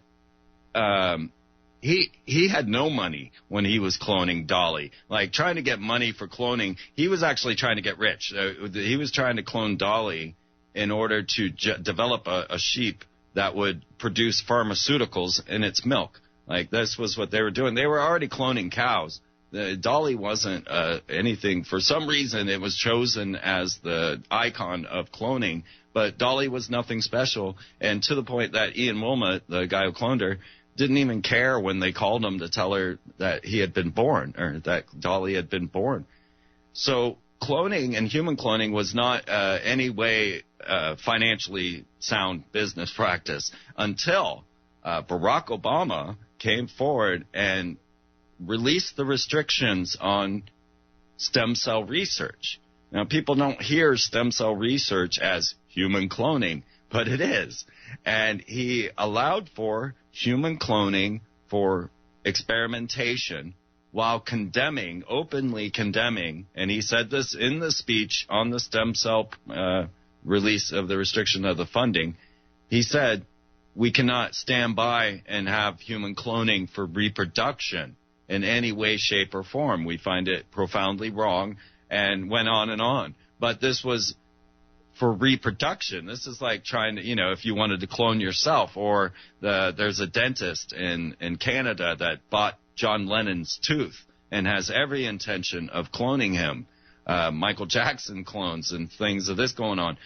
S3: had no money when he was cloning Dolly. Like, trying to get money for cloning, he was actually trying to get rich. He was trying to clone Dolly in order to develop a sheep that would produce pharmaceuticals in its milk. Like, this was what they were doing. They were already cloning cows. Dolly wasn't anything. For some reason, it was chosen as the icon of cloning, but Dolly was nothing special, and to the point that Ian Wilmot, the guy who cloned her, didn't even care when they called him to tell her that he had been born, or that Dolly had been born. So cloning and human cloning was not any way financially sound business practice until Barack Obama came forward and released the restrictions on stem cell research. Now, people don't hear stem cell research as human cloning, but it is. And he allowed for human cloning for experimentation while condemning, openly condemning, and he said this in the speech on the stem cell release of the restriction of the funding. He said, we cannot stand by and have human cloning for reproduction in any way, shape, or form. We find it profoundly wrong, and went on and on. But this was for reproduction. This is like trying to, if you wanted to clone yourself, or there's a dentist in Canada that bought John Lennon's tooth and has every intention of cloning him. Michael Jackson clones and things of this going on.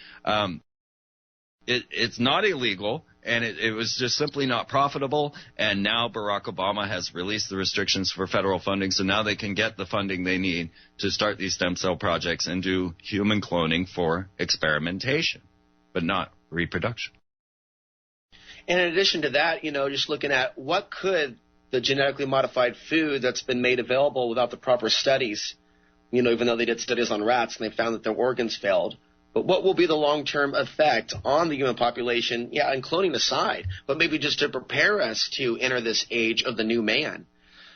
S3: It's not illegal, and it was just simply not profitable, and now Barack Obama has released the restrictions for federal funding, so now they can get the funding they need to start these stem cell projects and do human cloning for experimentation, but not reproduction.
S1: And in addition to that, just looking at what could the genetically modified food that's been made available without the proper studies, even though they did studies on rats and they found that their organs failed, but what will be the long-term effect on the human population, and cloning aside, but maybe just to prepare us to enter this age of the new man.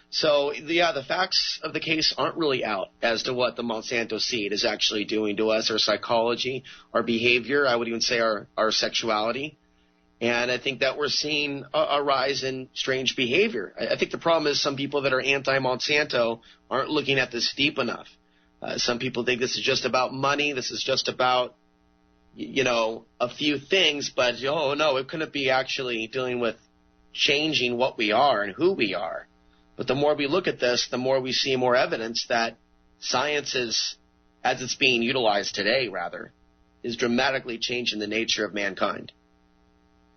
S1: So, the facts of the case aren't really out as to what the Monsanto seed is actually doing to us, our psychology, our behavior, I would even say our sexuality. And I think that we're seeing a rise in strange behavior. I think the problem is some people that are anti-Monsanto aren't looking at this deep enough. Some people think this is just about money. This is just about, a few things. But, no, it couldn't be actually dealing with changing what we are and who we are. But the more we look at this, the more we see more evidence that science is, as it's being utilized today, is dramatically changing the nature of mankind.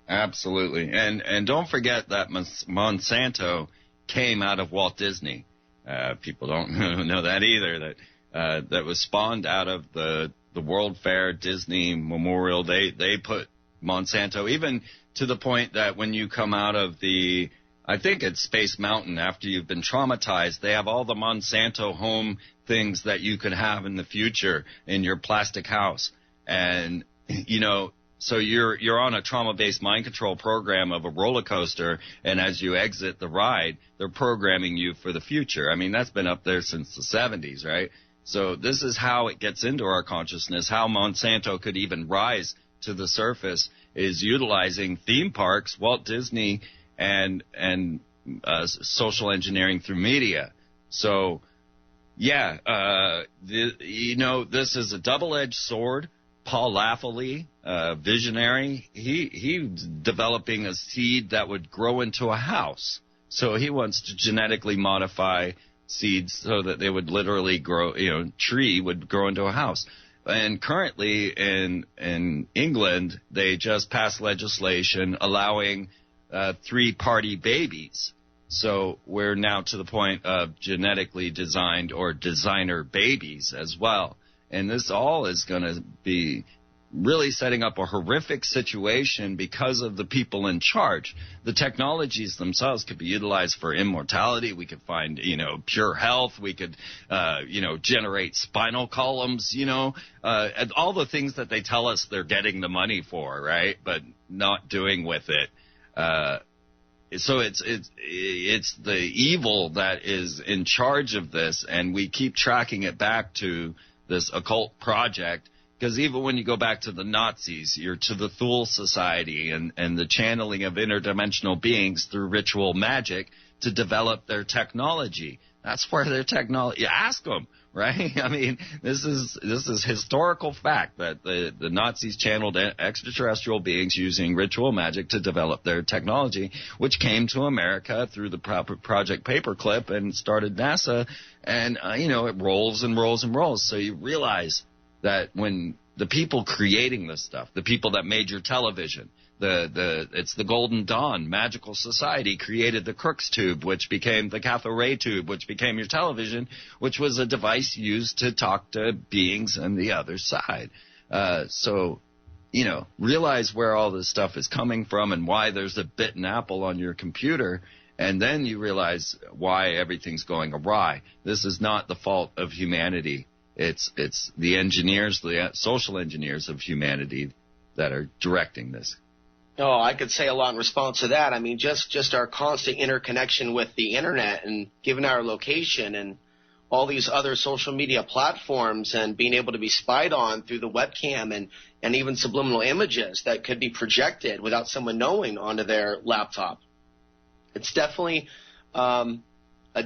S3: Absolutely. And don't forget that Monsanto came out of Walt Disney. People don't know that either, that was spawned out of the World Fair, Disney Memorial. They put Monsanto, even to the point that when you come out of I think it's Space Mountain, after you've been traumatized, they have all the Monsanto home things that you could have in the future in your plastic house. And, so you're on a trauma-based mind control program of a roller coaster, and as you exit the ride, they're programming you for the future. I mean, that's been up there since the 70s, right? So this is how it gets into our consciousness. How Monsanto could even rise to the surface is utilizing theme parks, Walt Disney, and social engineering through media. So, this is a double-edged sword. Paul Lafley, visionary, he's developing a seed that would grow into a house. So he wants to genetically modify seeds so that they would literally grow, tree would grow into a house. And currently in England, they just passed legislation allowing three-party babies. So we're now to the point of genetically designed or designer babies as well. And this all is going to be really setting up a horrific situation because of the people in charge. The technologies themselves could be utilized for immortality. We could find, pure health. We could, generate spinal columns, and all the things that they tell us they're getting the money for, right? But not doing with it. so it's the evil that is in charge of this, and we keep tracking it back to this occult project. Because even when you go back to the Nazis, you're to the Thule Society and the channeling of interdimensional beings through ritual magic to develop their technology. That's where their technology. You ask them, right? I mean, this is historical fact that the Nazis channeled extraterrestrial beings using ritual magic to develop their technology, which came to America through the Project Paperclip and started NASA. And it rolls and rolls and rolls. So you realize that when the people creating this stuff, the people that made your television, it's the Golden Dawn Magical Society created the Crookes tube, which became the cathode ray tube, which became your television, which was a device used to talk to beings on the other side. So realize where all this stuff is coming from and why there's a bitten apple on your computer. And then you realize why everything's going awry. This is not the fault of humanity. It's the engineers, the social engineers of humanity that are directing this.
S1: Oh, I could say a lot in response to that. I mean, just our constant interconnection with the internet and given our location and all these other social media platforms and being able to be spied on through the webcam and even subliminal images that could be projected without someone knowing onto their laptop. It's definitely a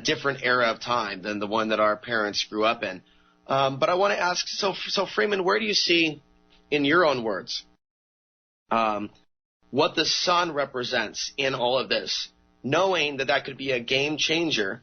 S1: different era of time than the one that our parents grew up in. But I want to ask, so Freeman, where do you see, in your own words, what the sun represents in all of this, knowing that could be a game changer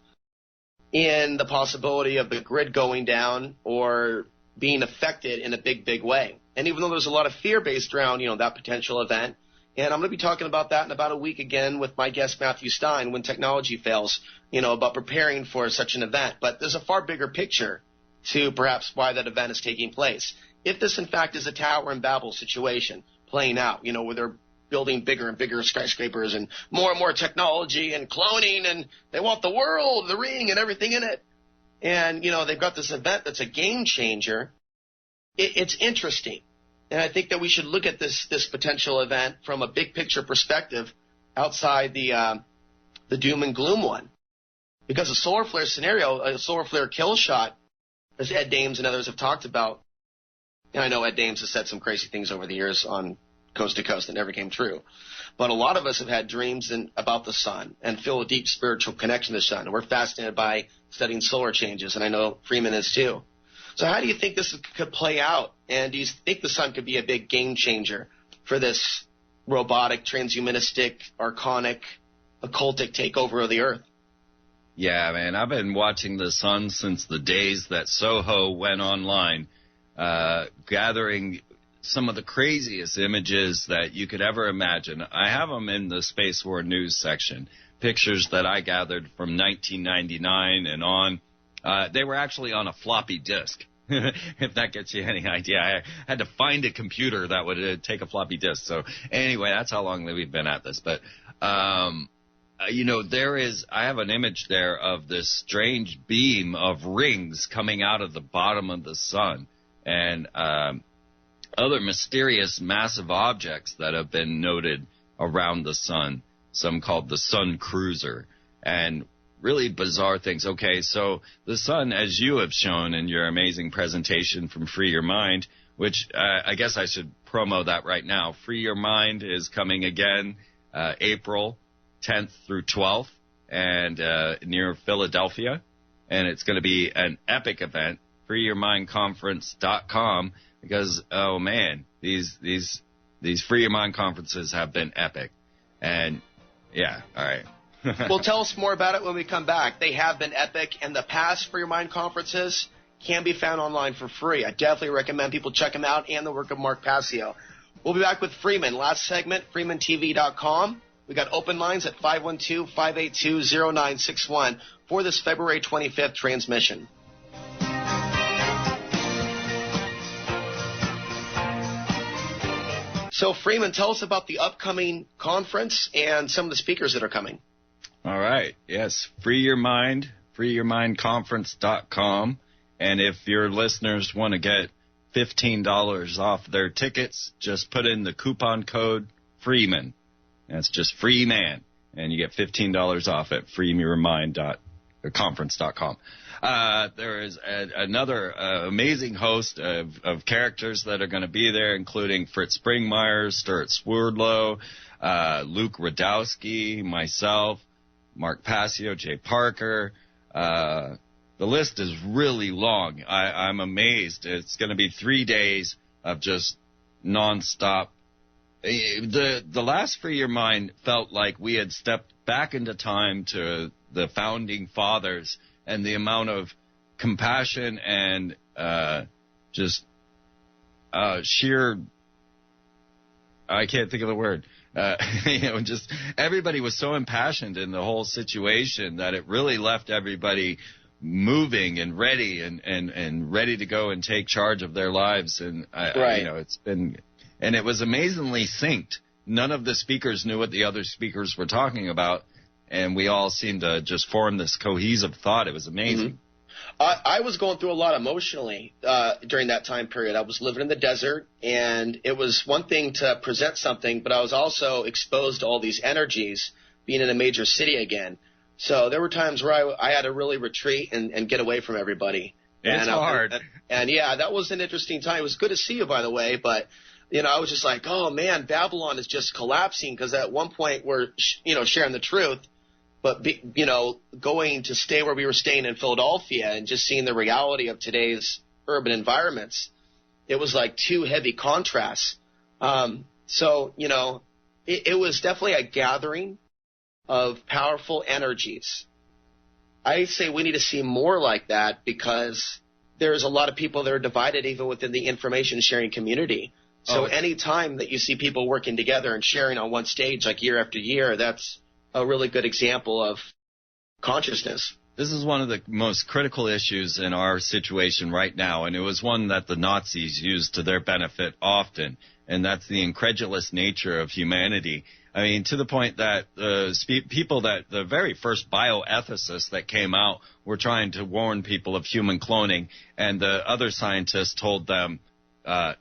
S1: in the possibility of the grid going down or being affected in a big, big way? And even though there's a lot of fear based around, that potential event, and I'm going to be talking about that in about a week again with my guest Matthew Stein, When Technology Fails, about preparing for such an event. But there's a far bigger picture to perhaps why that event is taking place. If this, in fact, is a Tower in Babel situation playing out, where they're building bigger and bigger skyscrapers and more technology and cloning, and they want the world, the ring, and everything in it. And, they've got this event that's a game changer. It's interesting. And I think that we should look at this potential event from a big picture perspective outside the doom and gloom one. Because a solar flare scenario, a solar flare kill shot, as Ed Dames and others have talked about, and I know Ed Dames has said some crazy things over the years on Coast to Coast that never came true, but a lot of us have had dreams about the sun and feel a deep spiritual connection to the sun. And we're fascinated by studying solar changes, and I know Freeman is too. So how do you think this could play out? And do you think the sun could be a big game changer for this robotic, transhumanistic, archonic, occultic takeover of the Earth?
S3: Yeah, man, I've been watching the sun since the days that Soho went online, gathering some of the craziest images that you could ever imagine. I have them in the Space War News section, pictures that I gathered from 1999 and on. They were actually on a floppy disk, if that gets you any idea. I had to find a computer that would take a floppy disk. So anyway, that's how long we've been at this. But I have an image there of this strange beam of rings coming out of the bottom of the sun and other mysterious massive objects that have been noted around the sun, some called the Sun Cruiser, and really bizarre things. Okay, so the sun, as you have shown in your amazing presentation from Free Your Mind, which I guess I should promo that right now. Free Your Mind is coming again April 10th through 12th and near Philadelphia, and it's going to be an epic event. FreeYourMindConference.com, because oh man, these Free Your Mind conferences have been epic, and yeah, all right.
S1: Well, tell us more about it when we come back. They have been epic, and the past Free Your Mind conferences can be found online for free. I definitely recommend people check them out and the work of Mark Passio. We'll be back with Freeman. Last segment, FreemanTV.com. We got open lines at 512-582-0961 for this February 25th transmission. So, Freeman, tell us about the upcoming conference and some of the speakers that are coming.
S3: All right. Yes. Free Your Mind, FreeYourMindConference.com. And if your listeners want to get $15 off their tickets, just put in the coupon code Freeman. That's just Freeman. and you get $15 off at freeyourmind.conference.com. There is another amazing host of characters that are going to be there, including Fritz Springmeier, Stuart Swerdlow, Luke Radowski, myself, Mark Passio, Jay Parker. The list is really long. I'm amazed. It's going to be 3 days of just nonstop. The last Free Your Mind felt like we had stepped back into time to the founding fathers, and the amount of compassion and just sheer, I can't think of the word, just everybody was so impassioned in the whole situation that it really left everybody moving and ready and ready to go and take charge of their lives. And, it's been, and it was amazingly synced. None of the speakers knew what the other speakers were talking about, and we all seemed to just form this cohesive thought. It was amazing.
S1: Mm-hmm. I was going through a lot emotionally during that time period. I was living in the desert, and it was one thing to present something, but I was also exposed to all these energies being in a major city again. So there were times where I had to really retreat and get away from everybody.
S3: It's hard.
S1: And yeah, that was an interesting time. It was good to see you, by the way, but I was just like, oh, man, Babylon is just collapsing, because at one point we're, sharing the truth. But, going to stay where we were staying in Philadelphia and just seeing the reality of today's urban environments, it was like two heavy contrasts. It was definitely a gathering of powerful energies. I say we need to see more like that, because there's a lot of people that are divided even within the information sharing community. So any time that you see people working together and sharing on one stage like year after year, that's a really good example of consciousness.
S3: This is one of the most critical issues in our situation right now, and it was one that the Nazis used to their benefit often, and that's the incredulous nature of humanity. I mean, to the point that the very first bioethicists that came out were trying to warn people of human cloning, and the other scientists told them,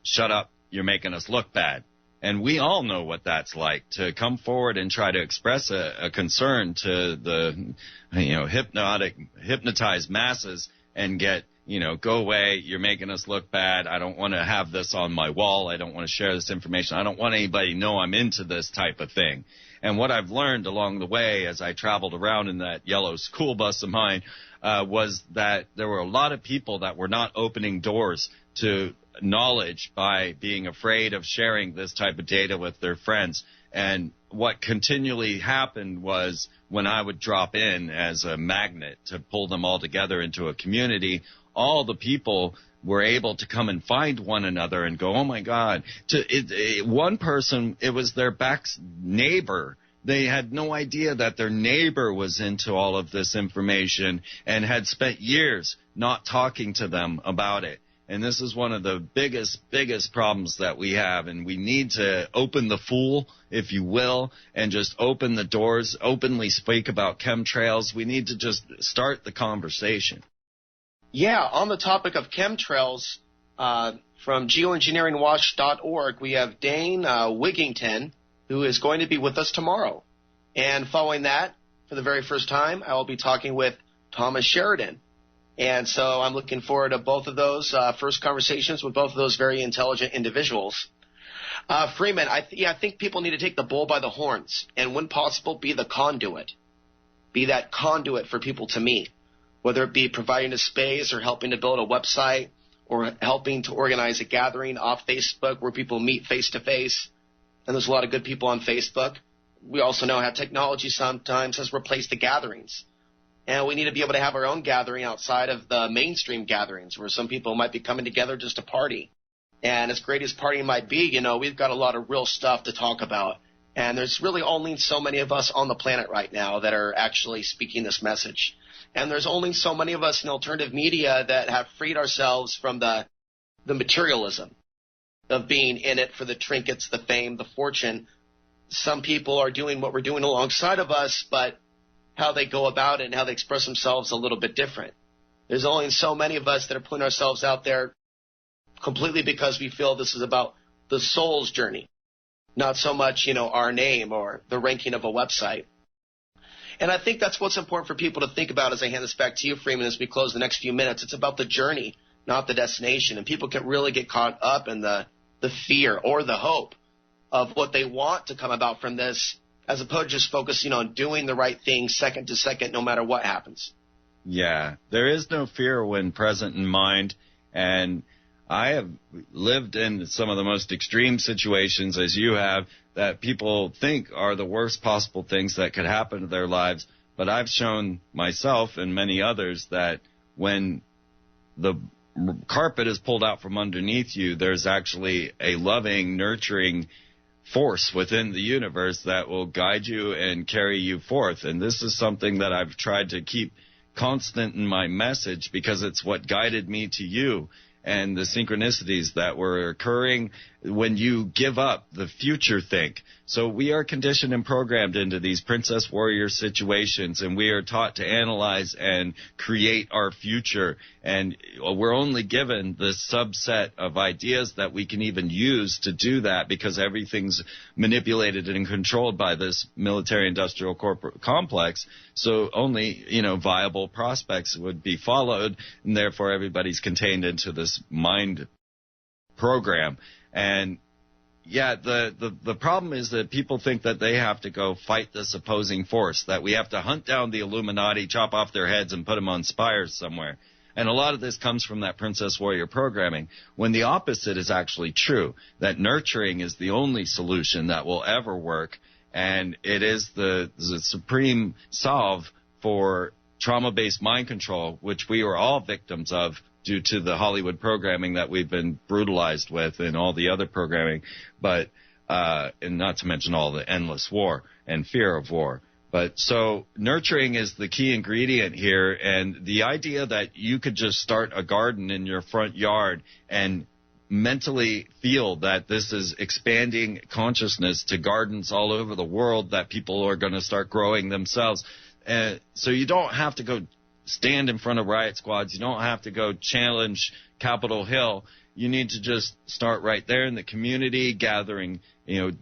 S3: shut up, you're making us look bad. And we all know what that's like, to come forward and try to express a concern to the, hypnotized masses and get, go away, you're making us look bad, I don't want to have this on my wall, I don't want to share this information, I don't want anybody to know I'm into this type of thing. And what I've learned along the way as I traveled around in that yellow school bus of mine was that there were a lot of people that were not opening doors to knowledge by being afraid of sharing this type of data with their friends. And what continually happened was, when I would drop in as a magnet to pull them all together into a community, all the people were able to come and find one another and go, oh my God. One person, it was their back neighbor. They had no idea that their neighbor was into all of this information and had spent years not talking to them about it. And this is one of the biggest problems that we have. And we need to open the fool, if you will, and just open the doors, openly speak about chemtrails. We need to just start the conversation.
S1: Yeah, on the topic of chemtrails, from geoengineeringwatch.org, we have Dane Wigington, who is going to be with us tomorrow. And following that, for the very first time, I will be talking with Thomas Sheridan. And so I'm looking forward to both of those first conversations with both of those very intelligent individuals. Freeman, I think people need to take the bull by the horns and, when possible, be the conduit. Be that conduit for people to meet, whether it be providing a space or helping to build a website or helping to organize a gathering off Facebook where people meet face-to-face. And there's a lot of good people on Facebook. We also know how technology sometimes has replaced the gatherings. And we need to be able to have our own gathering outside of the mainstream gatherings, where some people might be coming together just to party. And as great as partying might be, we've got a lot of real stuff to talk about. And there's really only so many of us on the planet right now that are actually speaking this message. And there's only so many of us in alternative media that have freed ourselves from the materialism of being in it for the trinkets, the fame, the fortune. Some people are doing what we're doing alongside of us, but how they go about it and how they express themselves a little bit different. There's only so many of us that are putting ourselves out there completely because we feel this is about the soul's journey, not so much, our name or the ranking of a website. And I think that's what's important for people to think about as I hand this back to you, Freeman, as we close the next few minutes. It's about the journey, not the destination. And people can really get caught up in the fear or the hope of what they want to come about from this, as opposed to just focusing on doing the right thing second to second, no matter what happens.
S3: Yeah, there is no fear when present in mind. And I have lived in some of the most extreme situations, as you have, that people think are the worst possible things that could happen to their lives. But I've shown myself and many others that when the carpet is pulled out from underneath you, there's actually a loving, nurturing force within the universe that will guide you and carry you forth. And this is something that I've tried to keep constant in my message, because it's what guided me to you, and the synchronicities that were occurring when you give up the future think. So we are conditioned and programmed into these princess warrior situations, and we are taught to analyze and create our future. And we're only given this subset of ideas that we can even use to do that, because everything's manipulated and controlled by this military-industrial corporate complex. So only, viable prospects would be followed, and therefore everybody's contained into this mind program. And yeah, the problem is that people think that they have to go fight this opposing force, that we have to hunt down the Illuminati, chop off their heads, and put them on spires somewhere. And a lot of this comes from that Princess Warrior programming, when the opposite is actually true, that nurturing is the only solution that will ever work, and it is the supreme salve for trauma-based mind control, which we are all victims of due to the Hollywood programming that we've been brutalized with, and all the other programming, but and not to mention all the endless war and fear of war. But so nurturing is the key ingredient here, and the idea that you could just start a garden in your front yard and mentally feel that this is expanding consciousness to gardens all over the world, that people are going to start growing themselves. So you don't have to go stand in front of riot squads. You don't have to go challenge Capitol Hill. You need to just start right there in the community, gathering,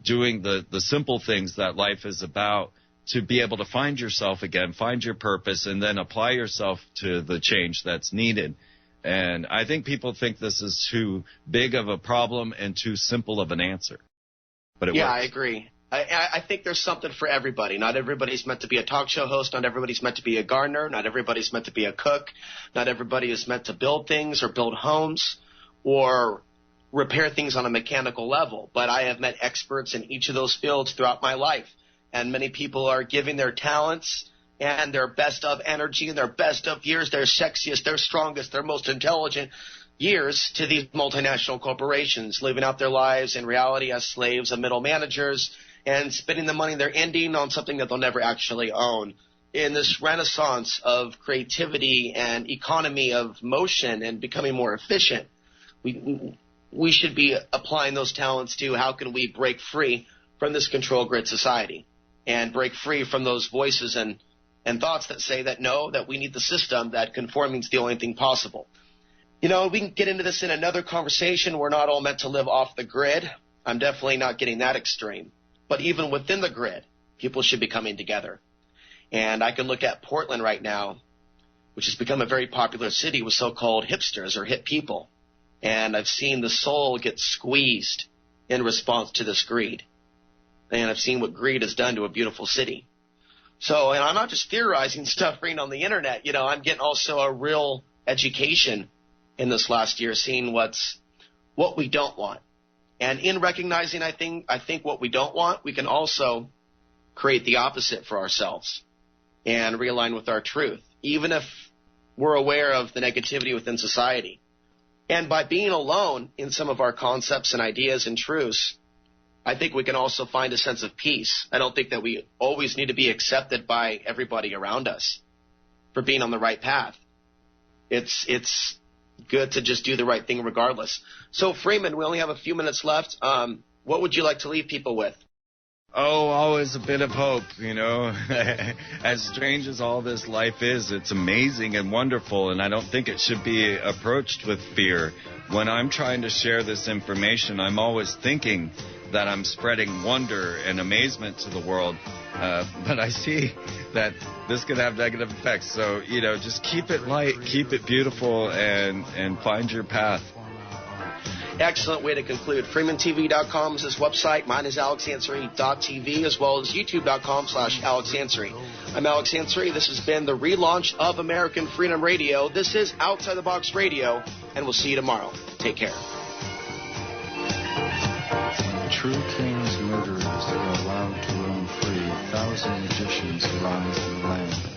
S3: doing the simple things that life is about, to be able to find yourself again, find your purpose, and then apply yourself to the change that's needed. And I think people think this is too big of a problem and too simple of an answer. But it works.
S1: I agree. I think there's something for everybody. Not everybody's meant to be a talk show host. Not everybody's meant to be a gardener. Not everybody's meant to be a cook. Not everybody is meant to build things or build homes or repair things on a mechanical level. But I have met experts in each of those fields throughout my life. And many people are giving their talents and their best of energy and their best of years, their sexiest, their strongest, their most intelligent years to these multinational corporations, living out their lives in reality as slaves of middle managers, and spending the money they're ending on something that they'll never actually own. In this renaissance of creativity and economy of motion and becoming more efficient, we should be applying those talents to how can we break free from this control grid society and break free from those voices and thoughts that say that no, that we need the system, that conforming is the only thing possible. We can get into this in another conversation. We're not all meant to live off the grid. I'm definitely not getting that extreme. But even within the grid, people should be coming together. And I can look at Portland right now, which has become a very popular city with so-called hipsters or hip people. And I've seen the soul get squeezed in response to this greed. And I've seen what greed has done to a beautiful city. So, and I'm not just theorizing stuff reading on the internet. I'm getting also a real education in this last year, seeing what we don't want. And in recognizing, I think what we don't want, we can also create the opposite for ourselves and realign with our truth, even if we're aware of the negativity within society. And by being alone in some of our concepts and ideas and truths, I think we can also find a sense of peace. I don't think that we always need to be accepted by everybody around us for being on the right path. It's good to just do the right thing regardless. So, Freeman, we only have a few minutes left. What would you like to leave people with?
S3: Oh, always a bit of hope, As strange as all this life is, it's amazing and wonderful, and I don't think it should be approached with fear. When I'm trying to share this information, I'm always thinking that I'm spreading wonder and amazement to the world. But I see that this could have negative effects. So, just keep it light, keep it beautiful, and find your path.
S1: Excellent way to conclude. FreemanTV.com is his website. Mine is AlexAnsary.tv, as well as YouTube.com/AlexAnsary. I'm Alex Ansary. This has been the relaunch of American Freedom Radio. This is Outside the Box Radio, and we'll see you tomorrow. Take care.
S4: When the true king's murderers are allowed to roam free, 1,000 magicians arise in the land.